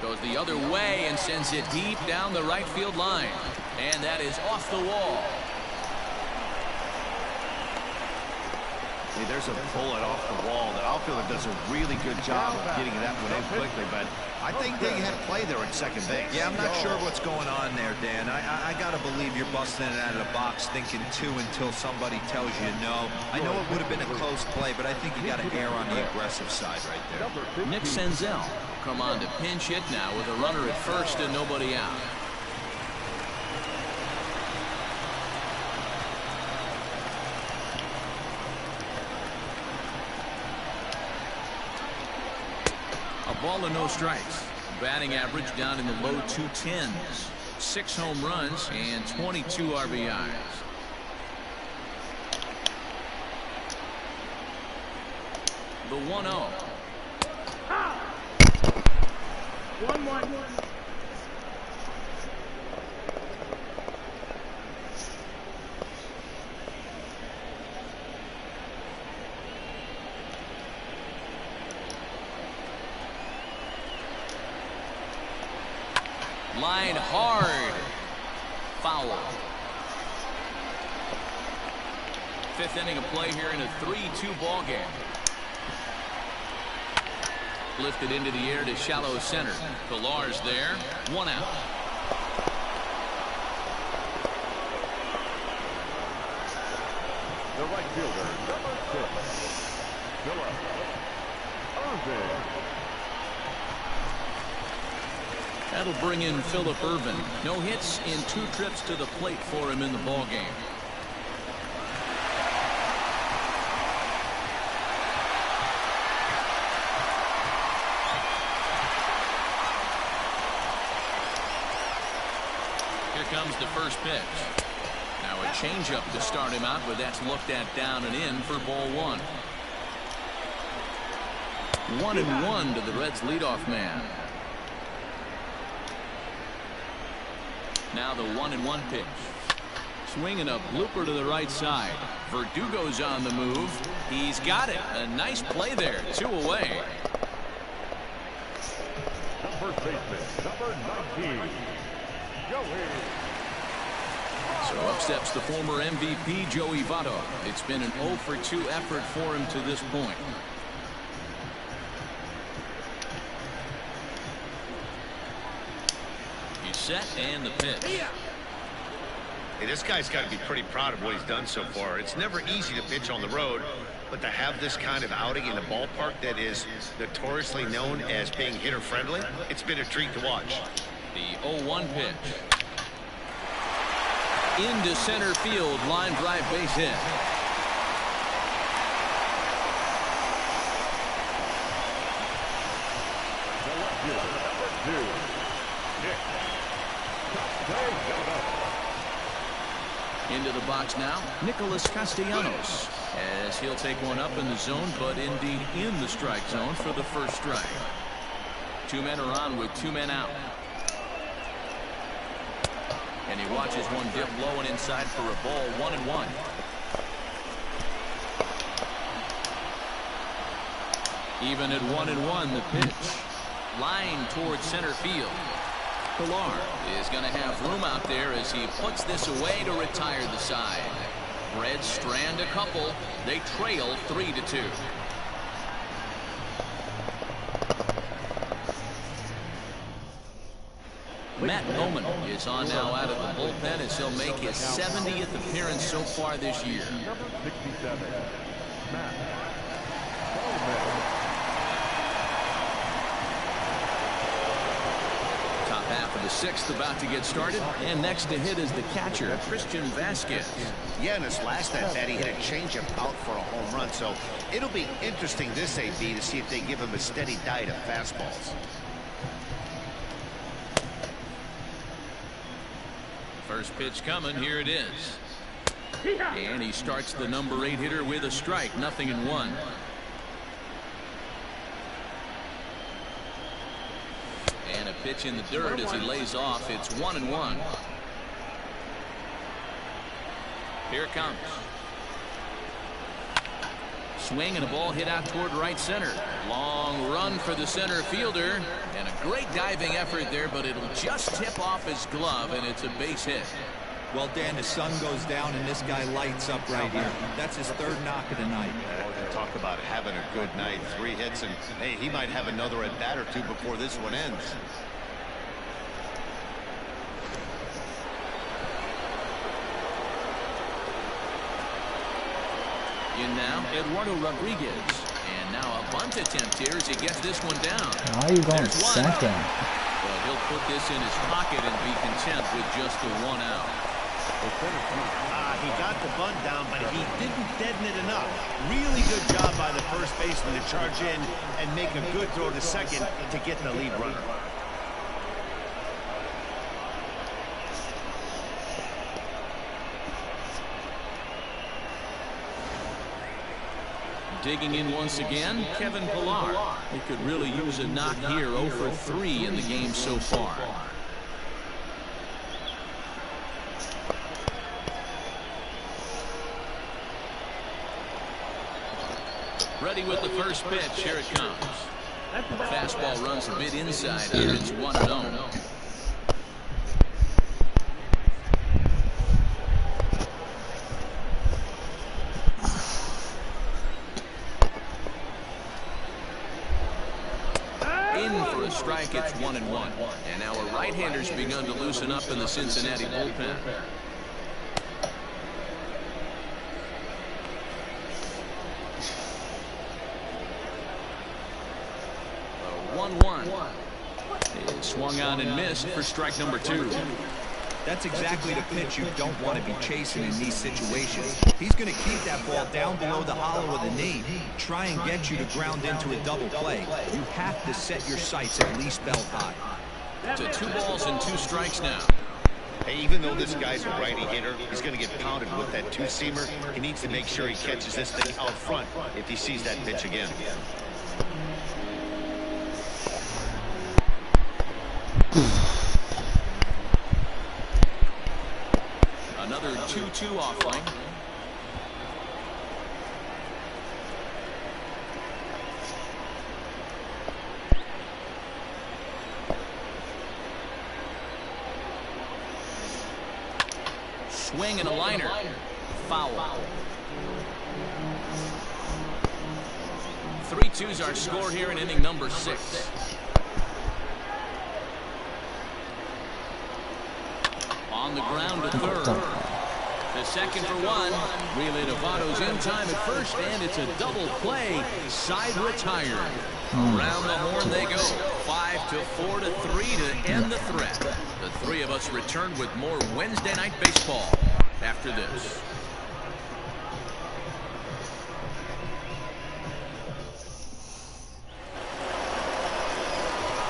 Goes the other way and sends it deep down the right field line. And that is off the wall. Hey, there's a bullet off the wall. The outfielder does a really good job of getting that one in quickly, but I think they had a play there at second base. Yeah, I'm not sure what's going on there, Dan. I got to believe you're busting it out of the box thinking 2 until somebody tells you no. I know it would have been a close play, but I think you got to err on the aggressive side right there. Nick Senzel come on to pinch hit now with a runner at first and nobody out. A ball and no strikes. Batting average down in the low 210s. 6 home runs and 22 RBIs. The 1-0. 1-1. Line hard. Foul. 5th inning of play here in a 3-2 ball game. Lifted into the air to shallow center. Pillar's there. 1 out. The right fielder, number 6, Philip Irvin. That'll bring in Philip Irvin. No hits in 2 trips to the plate for him in the ball game. Here comes the first pitch. Now a changeup to start him out, but that's looked at down and in for ball 1. 1-1 to the Reds leadoff man. Now the 1-1 pitch. Swinging a blooper to the right side. Verdugo's on the move. He's got it. A nice play there. 2 away. The first baseman, number 19, Joey. So up steps the former MVP, Joey Votto. It's been an 0-for-2 effort for him to this point. set and the pitch. Hey, this guy's got to be pretty proud of what he's done so far. It's never easy to pitch on the road, but to have this kind of outing in a ballpark that is notoriously known as being hitter-friendly, it's been a treat to watch. The 0-1 pitch. Into center field, line drive base hit. Into the box now, Nicholas Castellanos, as he'll take one up in the zone, but indeed in the strike zone for the first strike. Two men are on with two men out. And he watches one dip low and inside for a ball, 1-1. Even at 1-1, the pitch. Line towards center field. Pilar is going to have room out there as he puts this away to retire the side. Reds strand a couple. They trail 3-2. Matt Bowman is on now out of the bullpen as he'll make his 70th appearance so far this year. Number 67, Matt Bowman. Top half of the sixth about to get started, and next to hit is the catcher, Christian Vasquez. Yeah, in his last at bat, he hit a changeup out for a home run, so it'll be interesting this AB to see if they give him a steady diet of fastballs. First pitch coming, here it is. And he starts the number 8 hitter with a strike, 0-1. And a pitch in the dirt as he lays off. It's 1-1. Here it comes. Swing and a ball hit out toward right center. Long run for the center fielder. And a great diving effort there, but it'll just tip off his glove, and it's a base hit. Well, Dan, the sun goes down, and this guy lights up right here. That's his third knock of the night. Talk about having a good night. 3 hits, and hey, he might have another at bat or two before this one ends. In now, Eduardo Rodriguez. And now a bunt attempt here as he gets this one down. Why are you going second? Well, he'll put this in his pocket and be content with just the 1 out. He got the bunt down, but he didn't deaden it enough. Really good job by the first baseman to charge in and make a good throw to second to get the lead runner. Digging in once again, Kevin Pilar. He could really use a knock here, 0 for 3 in the game so far. Ready with the first pitch. Here it comes. Fastball runs a bit inside. Here it's 1-0. Strike, it's 1-1. And now a right-hander's begun to loosen up in the Cincinnati bullpen. 1-1 is swung on and missed for strike number 2. That's exactly the pitch you don't want to be chasing in these situations. He's going to keep that ball down below the hollow of the knee, try and get you to ground into a double play. You have to set your sights at least belt high. To 2 balls and 2 strikes now. Hey, even though this guy's a righty hitter, he's going to get pounded with that 2-seamer. He needs to make sure he catches this thing out front if he sees that pitch again. Another 2-2 offering. Swing and a liner. Foul. 3-2's our score here in inning number 6. On the ground to third. The second for one. Relay to Votto's in time at first, and it's a double play. Side retired. Around the horn they go. 5-4 to 3 to end the threat. The three of us return with more Wednesday Night Baseball after this.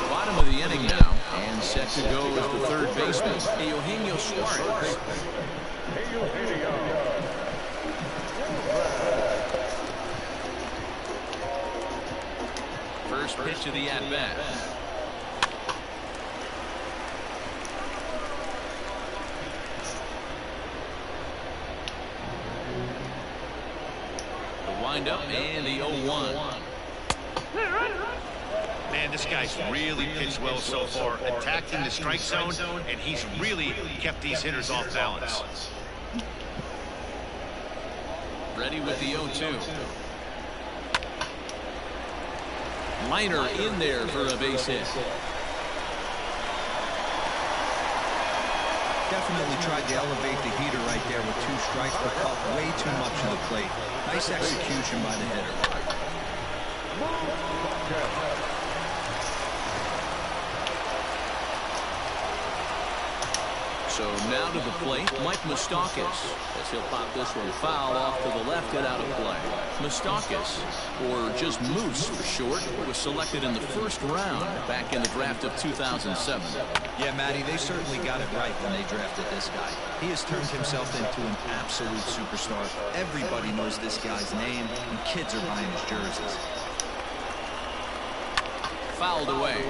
Bottom of the inning now, and set to go as the third baseman, Eugenio Suarez. First pitch of the at-bat. The windup and the 0-1. Man, this guy's really pitched well so far, attacking the strike zone, and he's really kept these hitters off balance. Ready with the 0-2. Liner in there for a base hit. Definitely tried to elevate the heater right there with 2 strikes, but caught way too much of the plate. Nice execution by the hitter. So now to the plate, Mike Moustakas, as he'll pop this one foul off to the left and out of play. Moustakas, or just Moose for short, was selected in the first round back in the draft of 2007. Yeah, Matty, they certainly got it right when they drafted this guy. He has turned himself into an absolute superstar. Everybody knows this guy's name, and kids are buying his jerseys. Fouled away.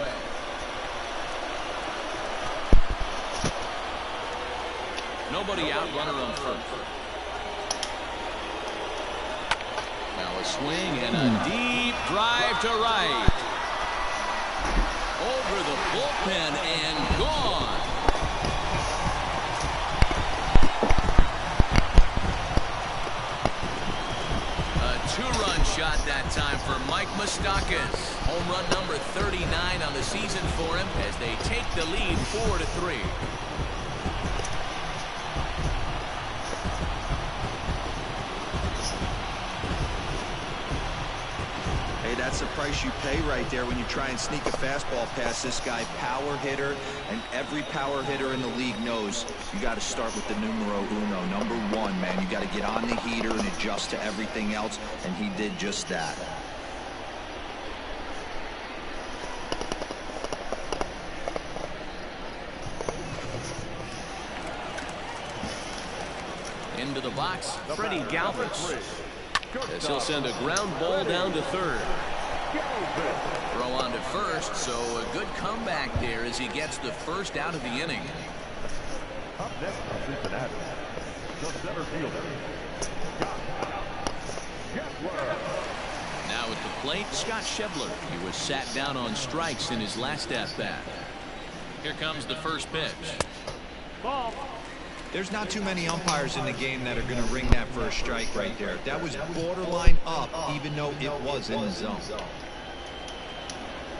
Nobody out, runner on first. Now a swing and a deep drive to right. Over the bullpen and gone. A 2-run shot that time for Mike Moustakas. Home run number 39 on the season for him as they take the lead 4-3. That's the price you pay right there when you try and sneak a fastball past this guy. Power hitter, and every power hitter in the league knows you got to start with the numero uno, number 1, man. You got to get on the heater and adjust to everything else, and he did just that. Into the box, Freddie Galvis, as he'll send a ground ball down to third. Throw on to first, so a good comeback there as he gets the first out of the inning. Up next from Cincinnati, the center fielder, Now at the plate, Scott Schebler. He was sat down on strikes in his last at-bat. Here comes the first pitch. Ball. There's not too many umpires in the game that are going to ring that first strike right there. That was borderline up, even though it was in the zone.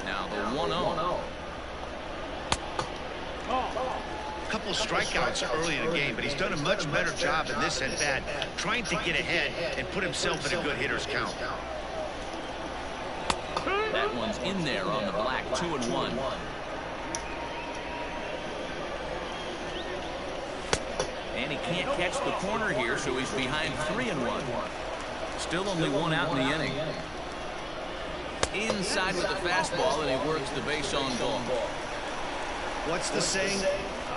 Now the 1-0. A couple strikeouts early in the game, but he's done a much better job in this at-bat, trying to get ahead and put himself in a good hitter's count. That one's in there on the black, 2-1. And he can't catch the corner here, so he's behind 3-1. Still only 1 out in the inning. Inside with the fastball, and he works the base on ball. What's the saying?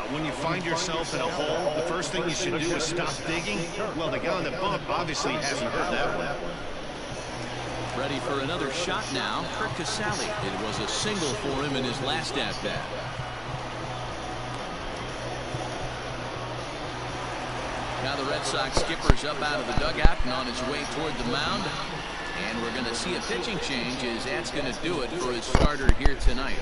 When you find yourself in a hole, the first thing you should do is stop digging. Well, the guy on the bump obviously hasn't heard that one. Ready for another shot now, Kurt Casale. It was a single for him in his last at-bat. Now the Red Sox skipper's up out of the dugout and on his way toward the mound. And we're going to see a pitching change as that's going to do it for his starter here tonight.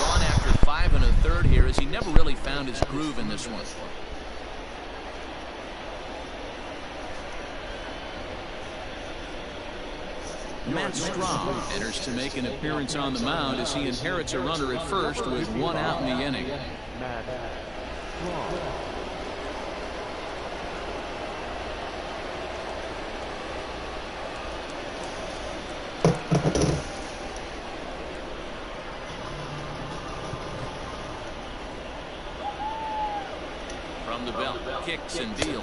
Gone after 5 1/3 here as he never really found his groove in this one. Matt Strahm enters to make an appearance on the mound as he inherits a runner at first with 1 out in the inning. From the belt, kicks and deals.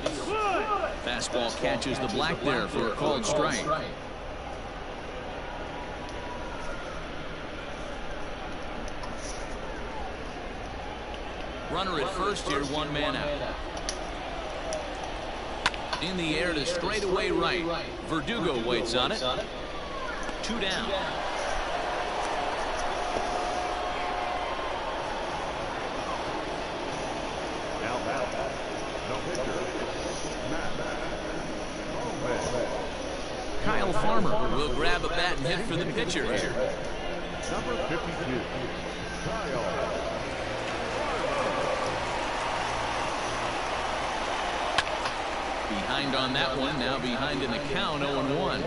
Fastball catches the black there for a called strike. Runner at first here, one man out. In the air to straightaway right. Verdugo waits on it. 2 down. Kyle Farmer will grab a bat and hit for the pitcher here. Number 52, Kyle. Behind on that one, now behind in the count, 0-1.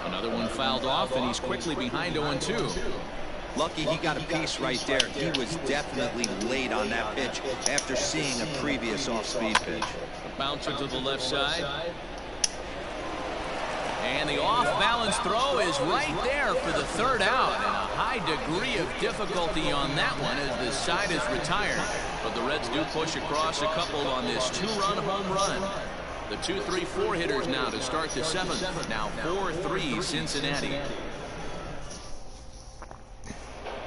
Another one fouled off, and he's quickly behind 0-2. Lucky he got a piece right there. He was definitely late on that pitch after seeing a previous off-speed pitch. The bouncer to the left side. And the off-balance throw is right there for the 3rd out. And a high degree of difficulty on that one as the side is retired. But the Reds do push across a couple on this 2-run home run. The 2-3-4 hitters now to start the 7th. Now 4-3 Cincinnati.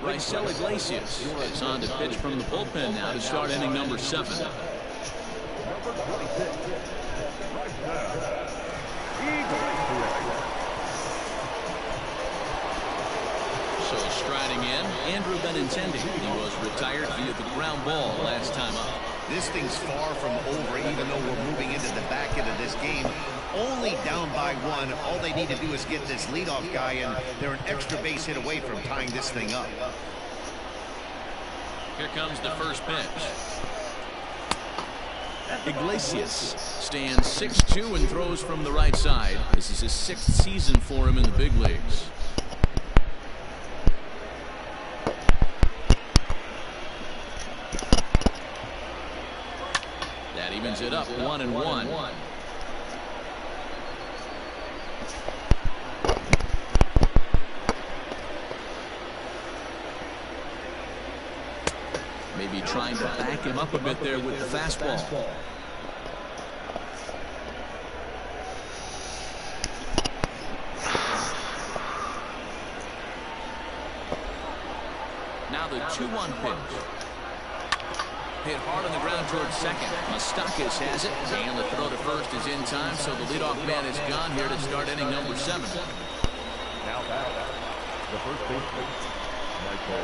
Raisel Iglesias is on to pitch from the bullpen now to start inning number 7. Number 26, So striding in, Andrew Benintendi. He was retired via the ground ball last time up. This thing's far from over, even though we're moving into the back end of this game. Only down by 1. All they need to do is get this leadoff guy, and they're an extra base hit away from tying this thing up. Here comes the first pitch. Iglesias stands 6'2" and throws from the right side. This is his 6th season for him in the big leagues. That evens it up, 1-1. Maybe trying to back him up a bit there with the fastball. Now the 2-1 pitch. Hit hard on the ground towards second. Moustakas has it, and the throw to first is in time, so the leadoff man is gone here to start inning number 7. Now back, the first baseman, Michael.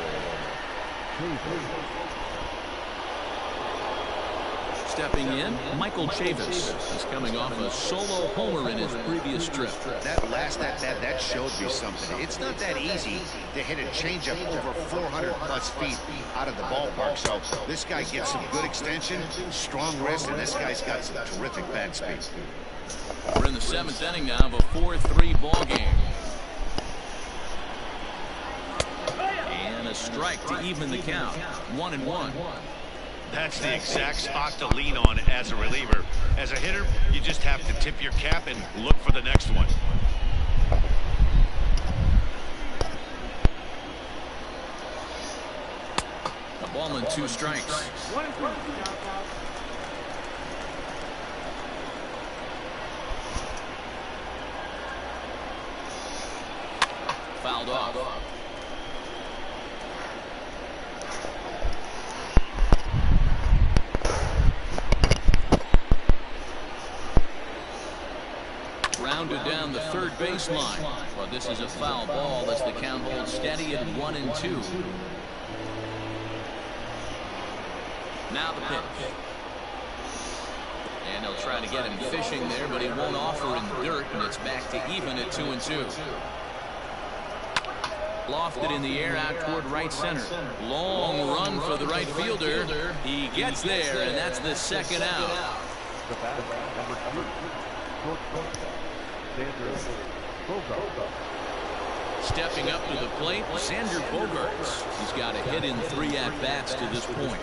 Stepping in, Michael Chavis is coming off a solo homer in his previous trip. That last at-bat, that showed me something. It's not that easy to hit a changeup over 400-plus feet out of the ballpark. So this guy gets some good extension, strong wrist, and this guy's got some terrific bat speed. We're in the 7th inning now of a 4-3 ball game. And a strike to even the count. 1-1. That's the exact spot to lean on as a reliever. As a hitter, you just have to tip your cap and look for the next one. A ball and 2 strikes. Fouled off. Rounded down the 3rd baseline. Well, this is a foul ball as the count holds steady at 1-2. Now the pitch. And they'll try to get him fishing there, but he won't offer in the dirt, and it's back to even at 2-2. Lofted in the air out toward right center. Long run for the right fielder. He gets there, and that's the 2nd out. The bat, number 2, short shortstop, Xander Bogaerts. Stepping up to the plate, Xander Bogaerts. He's got a hit in 3 at-bats to this point.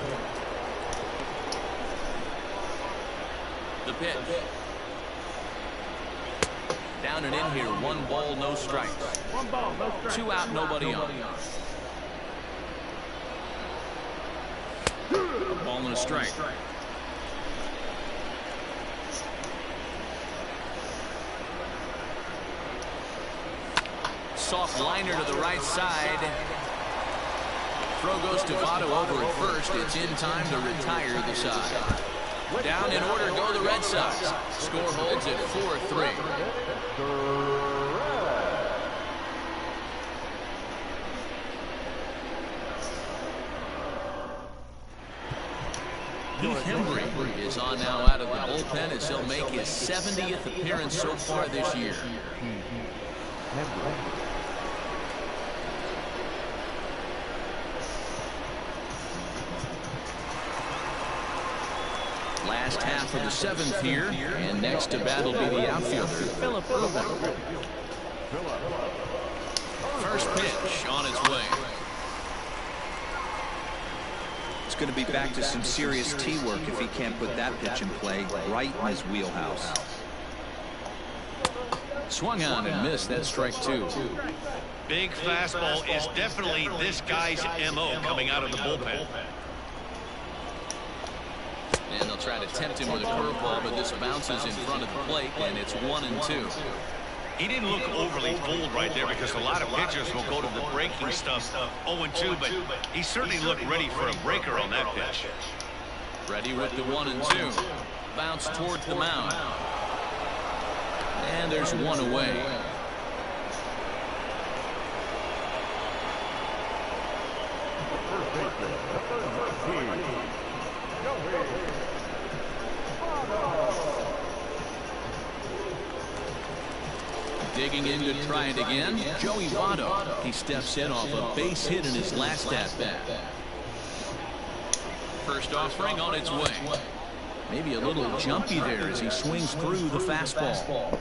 The pitch. Down and in here, 1 ball, no strikes. 1 ball, no strikes. 2 out, nobody on. A ball and a strike. Soft liner to the right side. Throw goes to Votto over at first. It's in time to retire the side. Down in order go the Red Sox. Score holds at 4-3. Heath Hembry is on now out of the bullpen as he'll make his 70th appearance so far this year. Last half of the 7th here, and next to bat will be the outfielder, Phillip Ervin. First pitch on its way. It's going to be back to some serious tee work if he can't put that pitch in play right in his wheelhouse. Swung on and missed. That strike 2. Big fastball is definitely this guy's MO coming out of the bullpen. And they'll try to tempt him with a curveball, but this bounces in front of the plate, and it's 1-2. He didn't look overly fooled right there because a lot of pitchers will go to the breaking stuff 0-2, but he certainly looked ready for a breaker on that pitch. Ready with the 1-2. Bounce towards the mound. And there's 1 away. Digging in to try it again, Joey Votto. He steps in off a base hit in his last at-bat. First offering on its way. Maybe a little jumpy there as he swings through the fastball.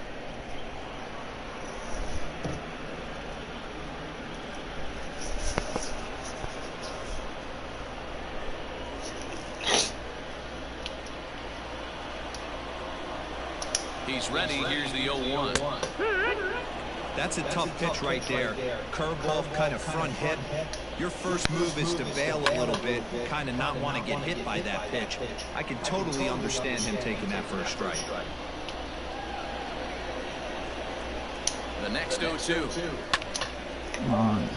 He's ready. Here's the 0-1. That's a tough pitch right there. Curveball kind of front hit. Your first move is to bail a little bit, kind of not want to get hit by that pitch. I can totally understand him taking that for a strike. The next 0-2. Come on.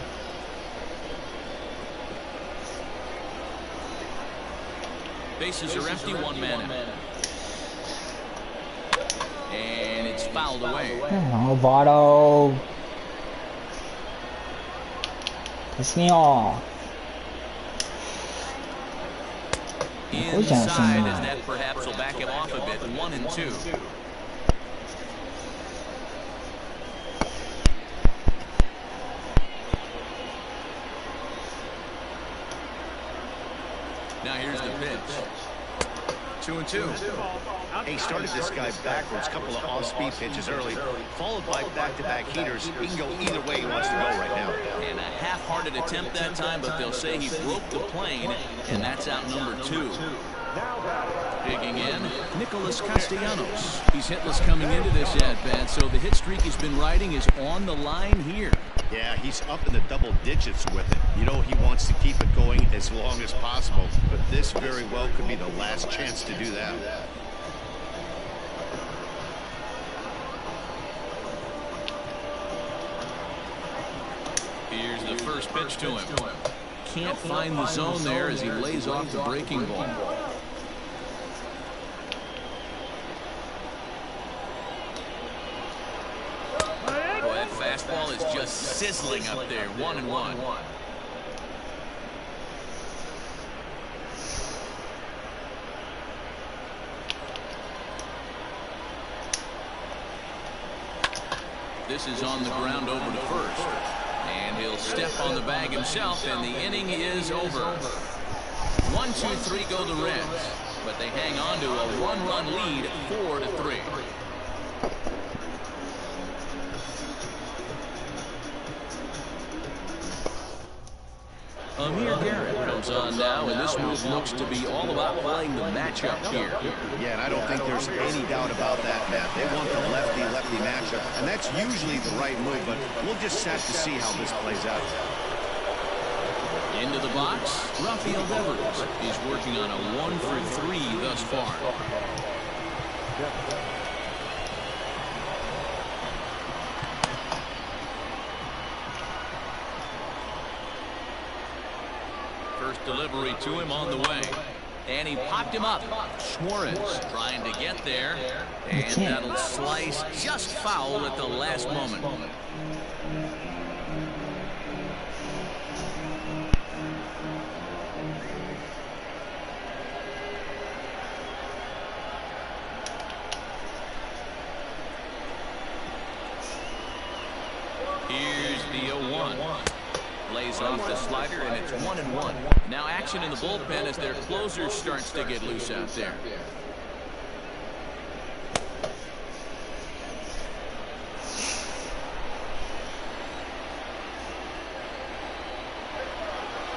Bases are empty, 1 man out. And it's fouled away. Oh, Votto. Piss me off. Inside as that perhaps will back him off a bit. 1-2. Now here's the pitch. 2-2. He started this guy backwards, couple of off-speed pitches early, followed by back-to-back heaters. He can go either way he wants to go right now. And a half-hearted attempt that time, but they'll say he broke the plane, and that's out number 2. Digging in, Nicholas Castellanos. He's hitless coming into this at-bat, so the hit streak he's been riding is on the line here. Yeah, he's up in the double digits with it. You know, he wants to keep it going as long as possible, but this very well could be the last chance to do that. Here's the first pitch to him. Can't find the zone there as he lays off the breaking ball. Boy, that fastball is just sizzling up there. 1-1. This is on the ground over to first. And he'll step on the bag himself, and the inning is over. 1, 2, 3 go the Reds. but they hang on to a one-run lead, 4-3. Amir Garrett comes on now, and this move looks to be all about playing the matchup here. Yeah, and I don't think there's any doubt about that, Matt. They want the lefty-lefty matchup, and that's usually the right move, but we'll just have to see how this plays out. Into the box, Rafael Devers. He's working on a 1-for-3 thus far. First delivery to him on the way. And he popped him up. Suarez trying to get there. And that'll slice just foul at the last moment. Here's the 0-1. Lays off the slider, and it's 1-1. Now action in the bullpen as their closer starts to get loose out there.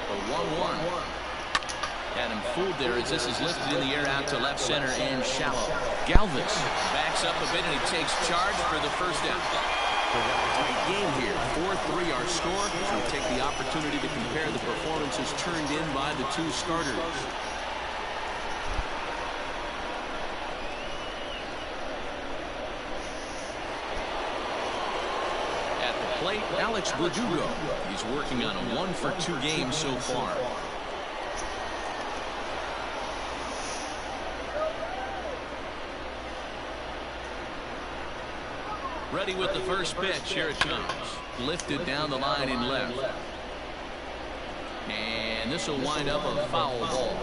The 1-1. Had him fooled there as this is lifted in the air out to left center and shallow. Galvis backs up a bit, and he takes charge for the first out. Tight game here. 4-3 our score. We'll take the opportunity to compare the performances turned in by the two starters. At the plate, Alex Verdugo. He's working on a 1-for-2 game so far. Ready with the first pitch. Here it comes. Lifted down the line in left. And this will wind up a foul ball.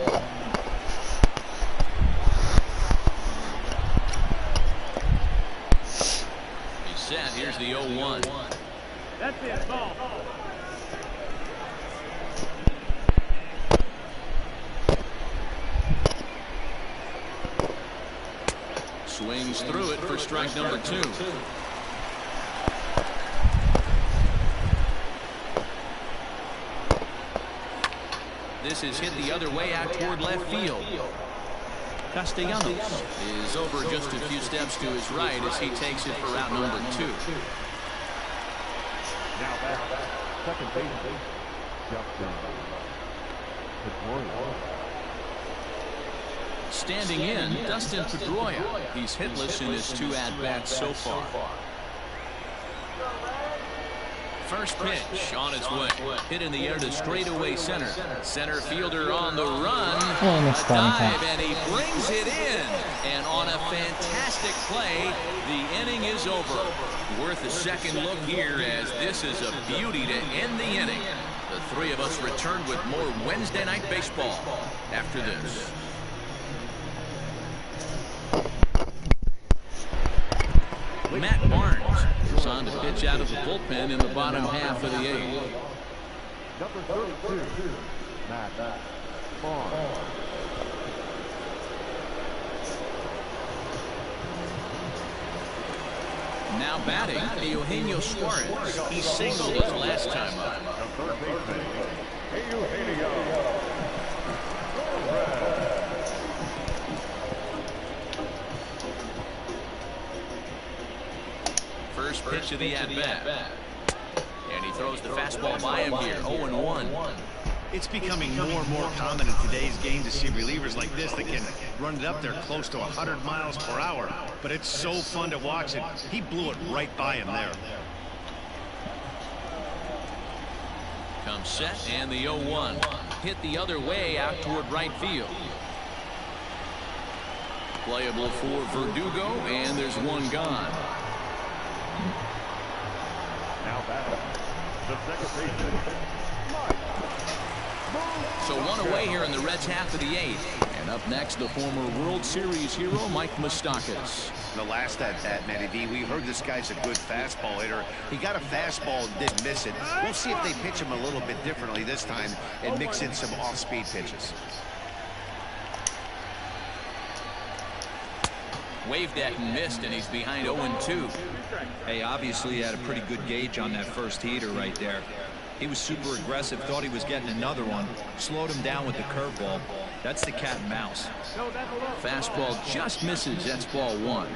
He's set. Here's the 0-1. That's it, ball. Swings through it for strike number 2. This is hit the other way out toward left field. Castellanos is over just a few steps to his right as he takes it for route number 2. Now back, second baseman, Justin Pedroia. Standing in, Dustin Pedroia. He's hitless in his 2 at-bats so far. First pitch on its way. Hit in the air to straightaway center. Center fielder on the run. A dive, and he brings it in. And on a fantastic play, the inning is over. Worth a second look here as this is a beauty to end the inning. The three of us return with more Wednesday Night Baseball after this. Matt Barnes is on to pitch out of the bullpen in the bottom half of the 8th. Number 32, Matt Barnes. Now batting, Eugenio Suarez. He singled his last time up. The third baseman, Eugenio Suarez. First pitch of the at-bat. And he throws the fastball by him here, 0-1. It's becoming more and more common in today's game to see relievers like this that can run it up there close to 100 miles per hour. But it's so fun to watch it. He blew it right by him there. Comes set, and the 0-1. Hit the other way out toward right field. Playable for Verdugo, and there's one gone. Now back, the second baseman. So one away here in the Reds' half of the 8th. And up next, the former World Series hero, Mike Moustakas. The last at-bat, Matty V, we heard this guy's a good fastball hitter. He got a fastball and didn't miss it. We'll see if they pitch him a little bit differently this time and mix in some off-speed pitches. Waved at and missed, and he's behind 0-2. Hey, obviously he had a pretty good gauge on that first heater right there. He was super aggressive, thought he was getting another one, slowed him down with the curveball. That's the cat and mouse. Fastball just misses. That's ball 1.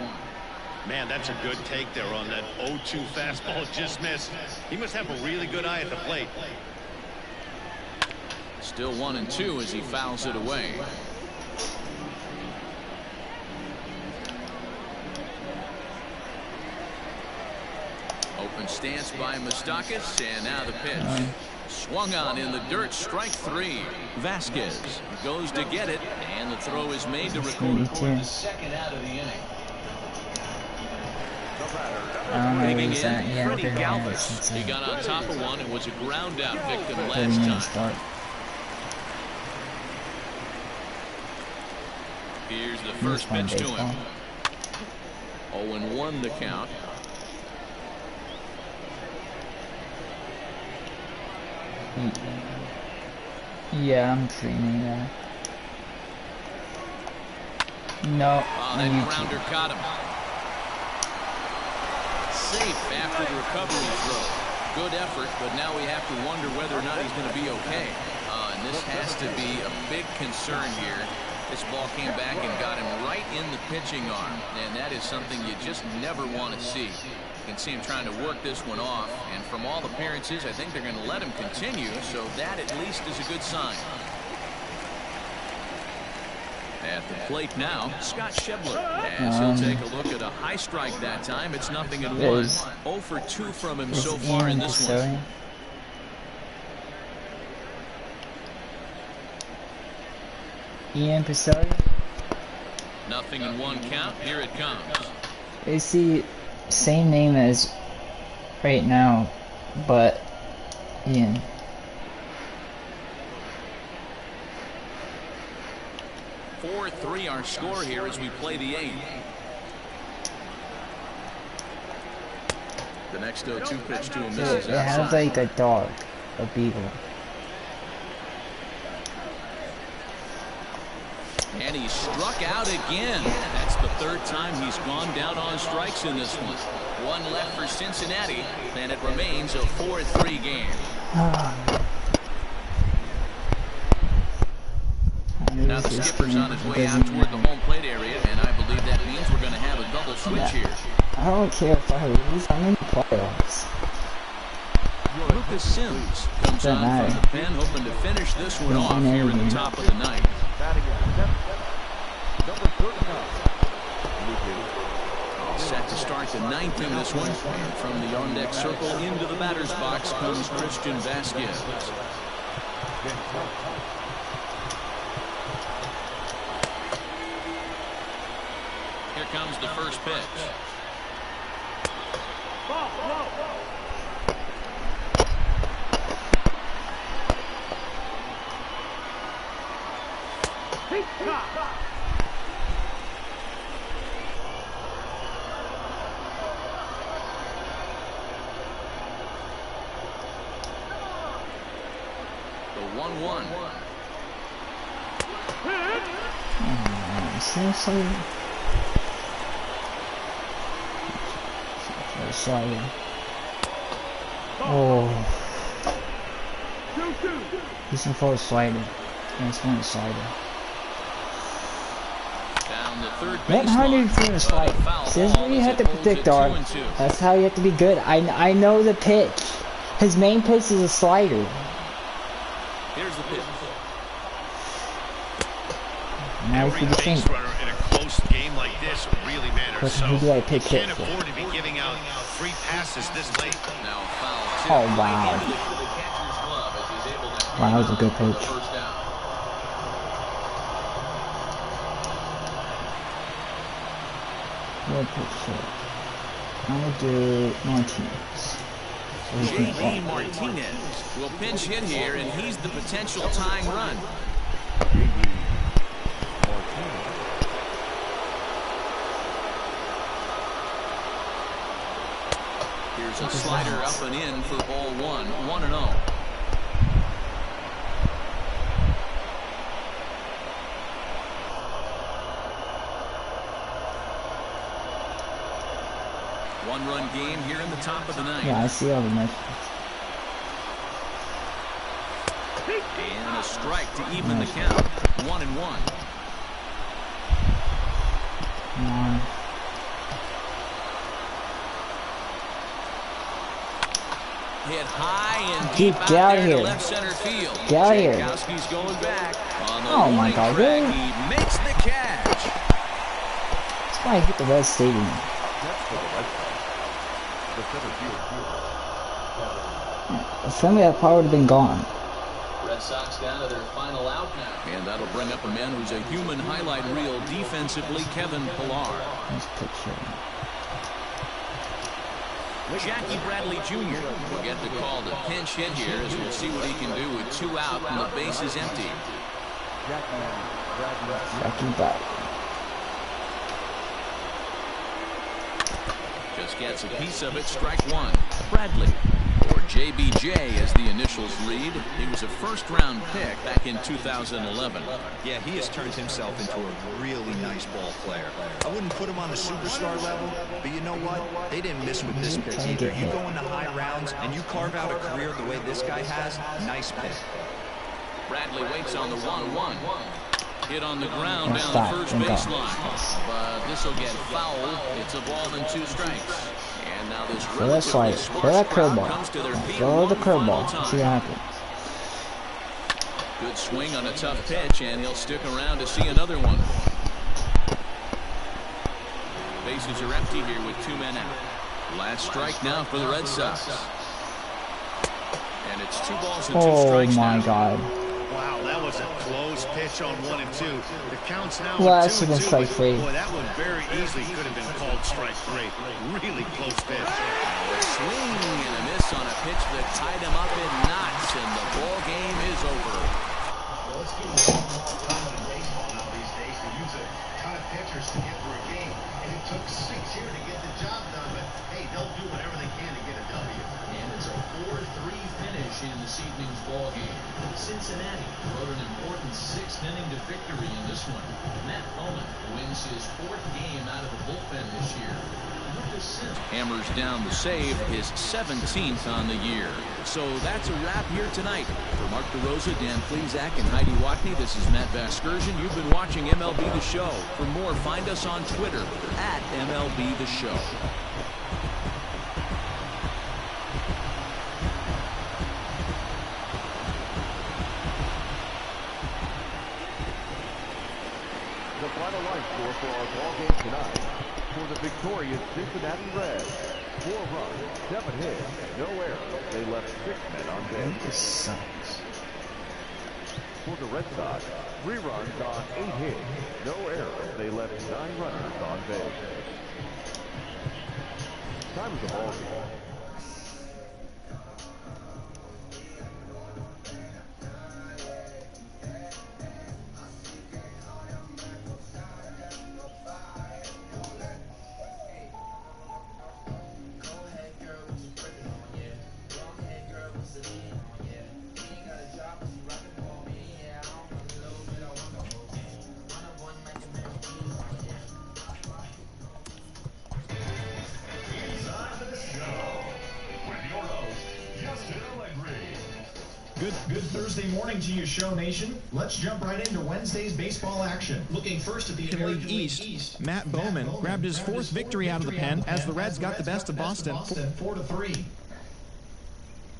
Man, that's a good take there on that 0-2 fastball just missed. He must have a really good eye at the plate. Still 1-2 as he fouls it away. Open stance by Moustakas, and now the pitch. Swung on in the dirt, strike 3. Vasquez goes to get it, and the throw is made to record for the second out of the inning. Digging in, Freddie Galvis. He got on top of one and was a ground out victim last time. Here's the first pitch to him. 0-1 the count. Yeah, I'm treating that. No, that grounder caught him. Safe after the recovery throw. Good effort, but now we have to wonder whether or not he's going to be okay. And this has to be a big concern here. This ball came back and got him right in the pitching arm, and that is something you just never want to see. You can see him trying to work this one off, and from all appearances, I think they're going to let him continue, so that at least is a good sign. At the plate now, Scott Schebler, as he'll take a look at a high strike that time. It's 0-1. 0 for 2 from him so far in this one. Ian Pissarro. 0-1 count. Here it comes. It's the same name as right now, but Ian. .43 our score here as we play the 8th. The next 0-2 pitch to him misses outside. It has like a dog, a beagle. And he struck out again. That's the 3rd time he's gone down on strikes in this one. 1 left for Cincinnati, and it remains a 4-3 game. Now the skipper's on his way out toward the home plate area, and I believe that means we're going to have a double switch here. I don't care if I lose. I'm in the playoffs. Lucas Sims comes on from the pen, hoping to finish this one off here in the top of the 9th. All set to start the 9th in this one, and from the on-deck circle into the batter's box comes Christian Vasquez. Here comes the first pitch. The 1-1. Seriously? Slider. Oh. He's in for a slider. And it's one slider. Down the third baseline. 100 for a slider. This is where you have to predict, Art. That's how you have to be good. I know the pitch. His main pitch is a slider. Here's the pitch. Now if you just think. In a close game like this really matters. So who do I pick can't it for? afford to be giving out free passes this late. Now foul tip. Oh wow. Wow, that was a good pitch. Good pitch. I'll do Martinez. J.D. Martinez will pinch hit here, and he's the potential tying run. Here's a slider up and in for ball 1, 1-0. One-run game here in the top of the ninth. Yeah, I see all the messages. And a strike to even the count. 1-1. Come on. Hit high and Deep, deep get out of there to here. left center field. Get out of here. Jankowski's going back. On the Oh my warning God, track, really? he makes the catch. That's why I hit the Red Stadium. Next for the Red Sox, the center field fielder. If only that power would have been gone. Red Sox down to their final out now. And that'll bring up a man who's a human highlight reel defensively, Kevin Pillar. Nice picture. Jackie Bradley Jr. will get the call to pinch hit here as we'll see what he can do with 2 out and the base is empty. Jackie Bradley. Just gets a piece of it, strike 1. Bradley, or JBJ as the initials read. He was a first-round pick back in 2011. Yeah, he has turned himself into a really nice ball player. I wouldn't put him on the superstar level, but you know what? They didn't miss with this pick either. You go into high rounds and you carve out a career the way this guy has, nice pick. Bradley waits on the 1-1. Hit on the ground Don't down stop. the first Don't go. baseline. But this will get fouled. It's a ball and 2 strikes. And now this Throw that slider. Throw that curveball. Throw the curveball. See what happens. Good swing on a tough pitch, and he'll stick around to see another one. Bases are empty here with 2 men out. Last strike now for the Red Sox. And it's 2 balls and 2 strikes now. Oh my God. Wow, that was a close pitch on 1 and 2. The count's now Well, at that 2 should and have 2. been strike 3. Boy, that one very easily could have been called strike 3. Really close pitch. A swing and a miss on a pitch that tied him up in knots, and the ball game is over. Let's give them time in baseball now these days. They use a ton of pitchers to get through a game, and it took 6 here to get the job done. But hey, they'll do whatever they can to get a W. And it's a 4-3 finish in this evening's ball game. Cincinnati wrote an important 6th inning to victory in this one. Matt Bowman wins his 4th game out of the bullpen this year. Hammers down the save, his 17th on the year. So that's a wrap here tonight. For Mark DeRosa, Dan Plesac, and Heidi Watney, this is Matt Vasgersian. You've been watching MLB The Show. For more, find us on Twitter at MLB The Show. The final line score for our ball game tonight. For the victorious Cincinnati Reds, 4 runs, 7 hits, no errors. They left 6 men on base. This sucks. For the Red Sox, 3 runs on 8 hits, no errors. They left 9 runners on base. Time of the ball game. Good Thursday morning to you, Show Nation. Let's jump right into Wednesday's baseball action. Looking first at the American League East, Matt Bowman grabbed his 4th victory out of the pen as the Reds got the best of Boston. 4-3.